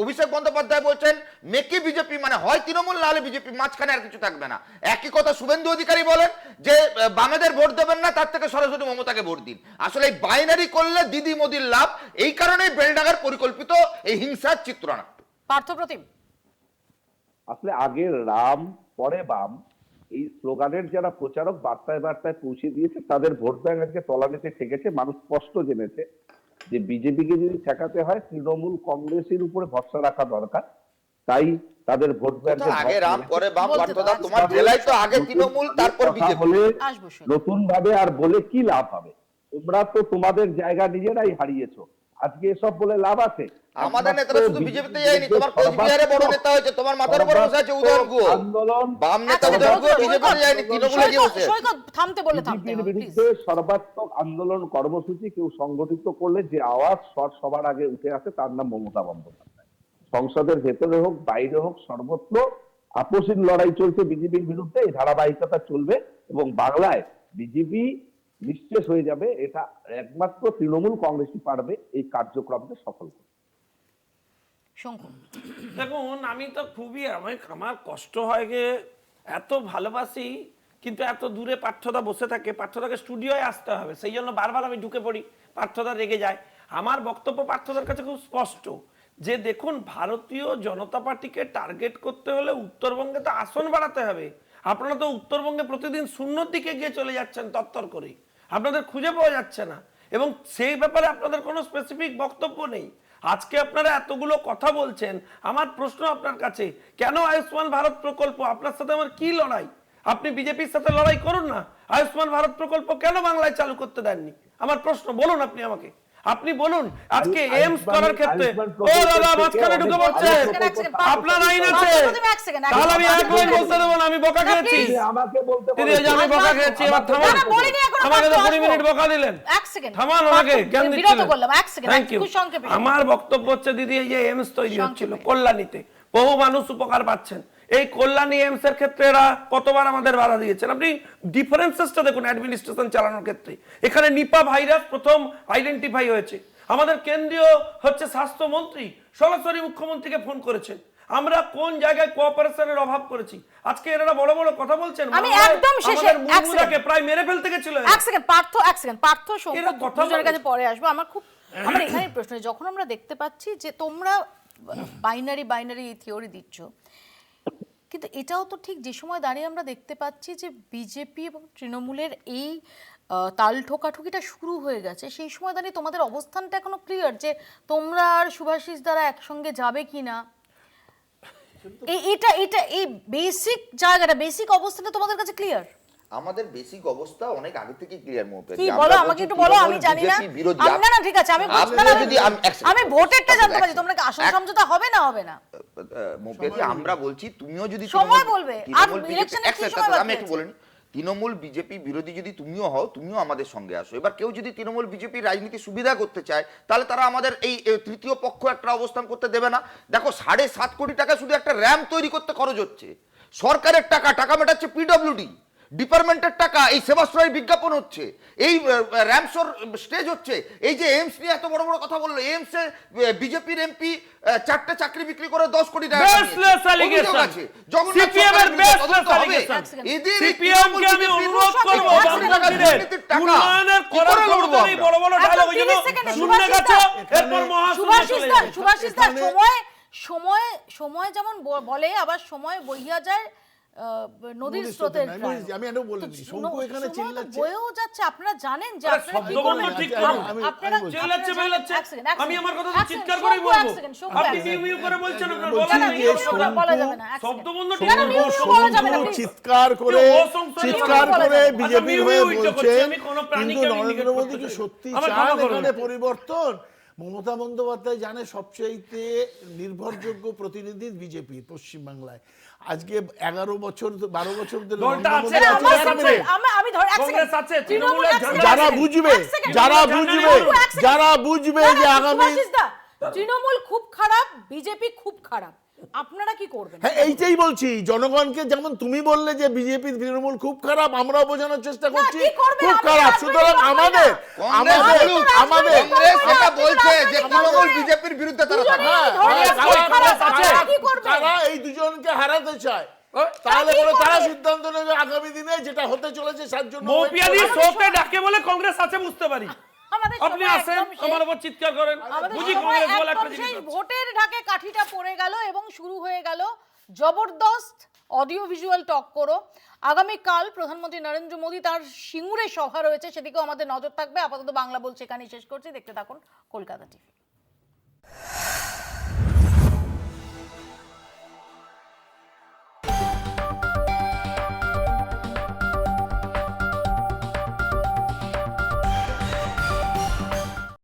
[SPEAKER 7] অভিষেক বন্দ্যোপাধ্যায় বলছেন মেকি বিজেপি, মানে হয় তৃণমূল না হলে বিজেপি, মাঝখানে আর কিছু থাকবে না। একই কথা শুভেন্দু অধিকারী বলেন যে বামেদের ভোট দেবেন না, তার থেকে সরাসরি মমতাকে ভোট দিন। আসলে এই বাইনারি করলে দিদি মোদির লাভ, এই কারণেই বেলডাঙ্গার পরিকল্পিত এই হিংসার চিত্রনাট্য।
[SPEAKER 1] পার্থপ্রতিম,
[SPEAKER 5] আসলে আগে রাম পরে বাম, এই স্লোগানের যারা প্রচারক বার্তায় বার্তায় পৌঁছে দিয়েছে, তাদের ভোট ব্যাংক আজকে তলানিতে ঠেকেছে। মানুষ স্পষ্ট জেনেছে যে বিজেপিকে যদি ঠেকাতে হয় তৃণমূল কংগ্রেসের উপরে ভরসা রাখা দরকার। তাই তাদের ভোট ব্যাংকে
[SPEAKER 7] আগে রাম পরে বাম, পার্থদা তোমার জেলায় তো আগে তৃণমূল তারপর বিজেপি।
[SPEAKER 1] আসবো সৈকত।
[SPEAKER 5] নতুন ভাবে আর বলে কি লাভ হবে? তোমরা তো তোমাদের জায়গা নিজেরাই হারিয়েছো, আজকে এসব বলে লাভ আছে?
[SPEAKER 7] আমাদের নেতারা শুধু বিজেপিতে যায়নি, তোমার কোচবিহারে বড় নেতা হয়েছে, তোমার মাথার উপর বসে আছে উদয়ন গুহ,
[SPEAKER 5] আন্দোলন
[SPEAKER 7] বাম নেতা উদয়ন গুহ বিজেপিতে যায়নি, তৃণমূলে গিয়ে বসে আছে।
[SPEAKER 1] সৈকত থামতে বলে থামতে
[SPEAKER 5] বিজেপির
[SPEAKER 1] হবে, প্লিজ।
[SPEAKER 5] বিরুদ্ধে সর্বাত্মক আন্দোলন কর্মসূচি কেউ সংগঠিত করলে যে আওয়াজ সবার আগে উঠে আসে তার নাম মমতা বন্দ্যোপাধ্যায়। সংসদের ভেতরে হোক বাইরে হোক সর্বত্র আপসীন লড়াই চলছে বিজেপির বিরুদ্ধে, এই ধারাবাহিকতা চলবে এবং বাংলায় বিজেপি নিঃশেষ হয়ে যাবে। এটা একমাত্র তৃণমূল কংগ্রেসই পারবে এই কার্যক্রমকে সফল করতে।
[SPEAKER 1] শঙ্কু,
[SPEAKER 6] দেখুন, আমি তো খুবই আমার কষ্ট হয় যে এত ভালোবাসি, কিন্তু এত দূরে পার্থদা বসে থাকে, পার্থদাকে স্টুডিওয় আসতে হবে, সেই জন্য বারবার আমি ঢুকে পড়ি, পার্থদা রেগে যায়। আমার বক্তব্য পার্থদার কাছে খুব স্পষ্ট যে দেখুন, ভারতীয় জনতা পার্টিকে টার্গেট করতে হলে উত্তরবঙ্গে তো আসন বাড়াতে হবে। আপনারা তো উত্তরবঙ্গে প্রতিদিন শূন্যর দিকে গিয়ে চলে যাচ্ছেন তত্তর করে, আপনাদের খুঁজে পাওয়া যাচ্ছে না, এবং সেই ব্যাপারে আপনাদের কোনো স্পেসিফিক বক্তব্য নেই। আজকে আপনারা এতগুলো কথা বলছেন, আমার প্রশ্ন আপনার কাছে, কেন আয়ুষ্মান ভারত প্রকল্প? আপনার সাথে আমার কি লড়াই? আপনি বিজেপির সাথে লড়াই করুন না, আয়ুষ্মান ভারত প্রকল্প কেন বাংলায় চালু করতে দেননি? আমার প্রশ্ন, বলুন আপনি আমাকে, আপনি বলুন। আজকে এইমস করার ক্ষেত্রে ও দাদা মাঝখানে ঢুকে পড়ছে, আপনার আইন আছে, তাহলে আমি এক লাইন বলতে দেবো না, আমি বকা খেয়েছি,
[SPEAKER 5] আমাকে বলতে
[SPEAKER 6] দিদি আমি বকা খেয়েছি, এবার থামান, আমাকে তো 20 মিনিট বকা দিলেন, থামান আমাকে, জ্ঞান দিচ্ছিলেন। Thank you. আমার বক্তব্য হচ্ছে দিদি, এই যে এইমস তৈরি হচ্ছিল কল্যাণীতে, বহু মানুষ উপকার পাচ্ছেন, এই কল্যাণী এইমস এর ক্ষেত্রে এরা কতবার আমাদের বাধা দিয়েছেন। আপনি ডিফারেন্সেসটা দেখুন অ্যাডমিনিস্ট্রেশন চালানোর ক্ষেত্রে। এখানে নিপা ভাইরাস প্রথম আইডেন্টিফাই হয়েছে, আমাদের কেন্দ্রীয় স্বাস্থ্যমন্ত্রী সরাসরি মুখ্যমন্ত্রীকে ফোন করেছেন। আমরা কোন জায়গায় কোঅপারেশনের অভাব করেছি? আজকে এরা বড় বড় কথা বলছেন,
[SPEAKER 1] আমি একদম শেষে
[SPEAKER 6] মুর্মুরাকে প্রায় মেরে ফেলতে গেছিল।
[SPEAKER 1] এক সেকেন্ড পার্থ দুজনের কাছে পরে আসবো। আমার এখানে প্রশ্ন, যখন আমরা দেখতে পাচ্ছি যে তোমরা বাইনারি থিওরি দিচ্ছ, কিন্তু এটাও তো ঠিক যে সময় দাঁড়িয়ে আমরা দেখতে পাচ্ছি যে বিজেপি এবং তৃণমূলের এই তাল ঠোকাঠুকিটা শুরু হয়ে গেছে, সেই সময় দাঁড়িয়ে তোমাদের অবস্থানটা এখনো ক্লিয়ার যে তোমরা আর শুভাশিস দ্বারা একসঙ্গে যাবে কিনা, এই বেসিক জায়গাটা, বেসিক অবস্থাটা তোমাদের কাছে ক্লিয়ার?
[SPEAKER 7] আমাদের বেসিক অবস্থা অনেক আগে থেকে ক্লিয়ার মৌপিয়া
[SPEAKER 1] কি বলো আমাকে একটু বলো, আমি জানি না। না না ঠিক আছে, আমি আমি ভোটেরটা জানতে পারি, তোমরা কি আসন সমঝোতা হবে না হবে না
[SPEAKER 7] মৌপিয়াদি আমরা বলছি তুমিও যদি
[SPEAKER 1] সময় বলবে, আর ইলেকশনে কি সময় বাকি
[SPEAKER 7] আমি একটু
[SPEAKER 1] আছে?
[SPEAKER 7] বলিনি, তৃণমূল বিজেপি বিরোধী যদি তুমিও হও, তুমিও আমাদের সঙ্গে আসো। এবার কেউ যদি তৃণমূল বিজেপির রাজনীতি সুবিধা করতে চায়, তাহলে তারা আমাদের এই তৃতীয় পক্ষ একটা অবস্থান করতে দেবে না। দেখো 7.5 কোটি টাকা শুধু একটা র্যাম্প তৈরি করতে খরচ হচ্ছে, সরকারের টাকা মেটাচ্ছে পিডব্লিউডি ডিপার্টমেন্টের টাকা, এই সেবাশ্রয় বিজ্ঞাপন হচ্ছে, এই র্যামসোর স্টেজ হচ্ছে, এই যে এইমস নিয়ে এত বড় বড় কথা বললো, এইমসে বিজেপির এমপি 4টে চাকরি বিক্রি করে 10 কোটি টাকা
[SPEAKER 6] Baseless allegation. CPM এর baseless allegation. CPM কে আমি অনুরোধ করব বামপন্থীদের উন্নয়নের করার ক্ষমতা নেই, বড় বড় ডায়লগ ওই জন্য শুনতে গেছো, এরপর মহাশূন্যে চলে যাবে।
[SPEAKER 1] সুভাষিস দা, সময় যেমন বলে, আবার সময় বইয়া যায় নদীর স্রোতের প্রায়।
[SPEAKER 8] আমি এটাও বলিনি, শঙ্কু এখানে চিল্লাচ্ছে।
[SPEAKER 1] বয়েও যাচ্ছে, আপনারা জানেন যে
[SPEAKER 6] আরে
[SPEAKER 1] আপনারা কি
[SPEAKER 6] শব্দবন্ধ
[SPEAKER 1] করবেন।
[SPEAKER 6] ঠিক করুন।
[SPEAKER 1] আপনারা
[SPEAKER 6] চিল্লাচ্ছে বলছে,
[SPEAKER 1] এক সেকেন্ড,
[SPEAKER 6] আমি আমার কথা
[SPEAKER 1] এক
[SPEAKER 6] তো
[SPEAKER 1] সেকেন্ড,
[SPEAKER 6] চিৎকার
[SPEAKER 1] শঙ্কু,
[SPEAKER 6] করেই
[SPEAKER 1] এক
[SPEAKER 6] বলবো,
[SPEAKER 1] সেকেন্ড, শঙ্কু,
[SPEAKER 6] আপনি
[SPEAKER 1] এক সেকেন্ড।
[SPEAKER 6] মিউ করে বলছেন, আপনার
[SPEAKER 8] বলছি
[SPEAKER 6] বলা
[SPEAKER 8] যে
[SPEAKER 6] নেই,
[SPEAKER 8] শঙ্কু-
[SPEAKER 1] বলা যাবে না, এক সেকেন্ড।
[SPEAKER 6] শব্দবন্ধ
[SPEAKER 1] না,
[SPEAKER 6] ঠিক
[SPEAKER 1] না, মিউ মিউ বলা যাবে না,
[SPEAKER 8] শঙ্কু
[SPEAKER 1] please।
[SPEAKER 8] চিৎকার করে
[SPEAKER 6] চিৎকার
[SPEAKER 1] করে
[SPEAKER 8] বিজেপির
[SPEAKER 6] আচ্ছা,
[SPEAKER 8] হয়ে
[SPEAKER 6] মিউ মিউ করছি,
[SPEAKER 8] বলছেন,
[SPEAKER 6] আমি কোনো প্রাণীকে
[SPEAKER 8] কিন্তু
[SPEAKER 6] আমি
[SPEAKER 8] নরেন্দ্র
[SPEAKER 6] indicate
[SPEAKER 8] মোদী
[SPEAKER 6] করতে
[SPEAKER 8] কি
[SPEAKER 6] চাই।
[SPEAKER 8] সত্যি
[SPEAKER 6] আমার
[SPEAKER 8] চান
[SPEAKER 6] ক্ষমা করুন।
[SPEAKER 8] এখানে পরিবর্তন? মমতা বন্দ্যোপাধ্যায় জানে সবচেয়ে নির্ভরযোগ্য প্রতিনিধি বিজেপি পশ্চিমবাংলায়। আজকে 12 বছর ধরে
[SPEAKER 6] দলটা
[SPEAKER 8] নরেন্দ্র
[SPEAKER 6] আছে,
[SPEAKER 8] মোদী
[SPEAKER 1] আমার
[SPEAKER 8] আছে,
[SPEAKER 1] সাথে, আমি ধর এক
[SPEAKER 6] কংগ্রেস
[SPEAKER 1] সেকেন্ড।
[SPEAKER 6] আছে,
[SPEAKER 1] তৃণমূল
[SPEAKER 6] তৃণমূলের
[SPEAKER 1] এক
[SPEAKER 6] ঝান্ডা
[SPEAKER 1] সেকেন্ড,
[SPEAKER 8] যারা
[SPEAKER 1] এক
[SPEAKER 8] বুঝবে
[SPEAKER 1] সেকেন্ড,
[SPEAKER 8] যারা
[SPEAKER 6] এক
[SPEAKER 8] বুঝবে
[SPEAKER 6] সেকেন্ড,
[SPEAKER 8] যারা বুঝবে
[SPEAKER 1] না,
[SPEAKER 8] যে
[SPEAKER 1] না,
[SPEAKER 8] আগামী
[SPEAKER 1] সুভাষিস দা, তৃণমূল খুব খারাপ, বিজেপি খুব খারাপ, আপনারা কি করবেন?
[SPEAKER 8] হ্যাঁ এইটাই বলছি, জনগণকে যেমন তুমি বললে যে বিজেপি তৃণমূল খুব খারাপ, আমরাও বোঝানোর চেষ্টা করছি
[SPEAKER 1] কি করবে?
[SPEAKER 8] খুব
[SPEAKER 1] আমি
[SPEAKER 8] খারাপ।
[SPEAKER 1] রাজনৈতিক
[SPEAKER 8] সুতরাং
[SPEAKER 1] দল
[SPEAKER 8] আমাদের
[SPEAKER 1] না।
[SPEAKER 8] আমাদের
[SPEAKER 7] কংগ্রেস এটা বলছে যে
[SPEAKER 1] রাজনৈতিক
[SPEAKER 7] তৃণমূল
[SPEAKER 1] দল
[SPEAKER 7] বিজেপির বিরুদ্ধে তারা
[SPEAKER 1] দুজনেই
[SPEAKER 7] থাকে।
[SPEAKER 8] হ্যাঁ,
[SPEAKER 1] ধরে
[SPEAKER 8] হ্যাঁ,
[SPEAKER 1] খুব খারাপ,
[SPEAKER 8] তারা-
[SPEAKER 1] আপনারা কি করবেন?
[SPEAKER 8] তারা এই দুজনকে হারাতে চায়, তাহলে
[SPEAKER 1] কি
[SPEAKER 8] পরে তারা
[SPEAKER 1] করবে?
[SPEAKER 8] সিদ্ধান্ত নেবে আগামী দিনে যেটা হতে চলেছে তার জন্য
[SPEAKER 6] মৌপিয়াদি শোতে ডাকে বলে কংগ্রেস আছে বুঝতে পারি,
[SPEAKER 1] আমাদের
[SPEAKER 6] আপনি
[SPEAKER 1] সময়
[SPEAKER 6] আসেন
[SPEAKER 1] একদম শেষ।
[SPEAKER 6] আমার উপর চিৎকার করেন,
[SPEAKER 1] আমাদের
[SPEAKER 6] বুঝি
[SPEAKER 1] সময়
[SPEAKER 6] কংগ্রেস বলে একটা
[SPEAKER 1] একদম
[SPEAKER 6] জিনিস
[SPEAKER 1] শেষ।
[SPEAKER 6] আছে।
[SPEAKER 1] ভোটের ঢাকে কাঠিটা পড়ে গেল এবং শুরু হয়ে গেল জবরদস্ত অডিও ভিজুয়াল টক করো। আগামীকাল প্রধানমন্ত্রী নরেন্দ্র মোদী তার সিঙ্গুরে সভা রয়েছে, সেদিকেও আমাদের নজর থাকবে। আপাতত বাংলা বলছে এখানেই শেষ করছি, দেখতে থাকুন কলকাতা টিভি।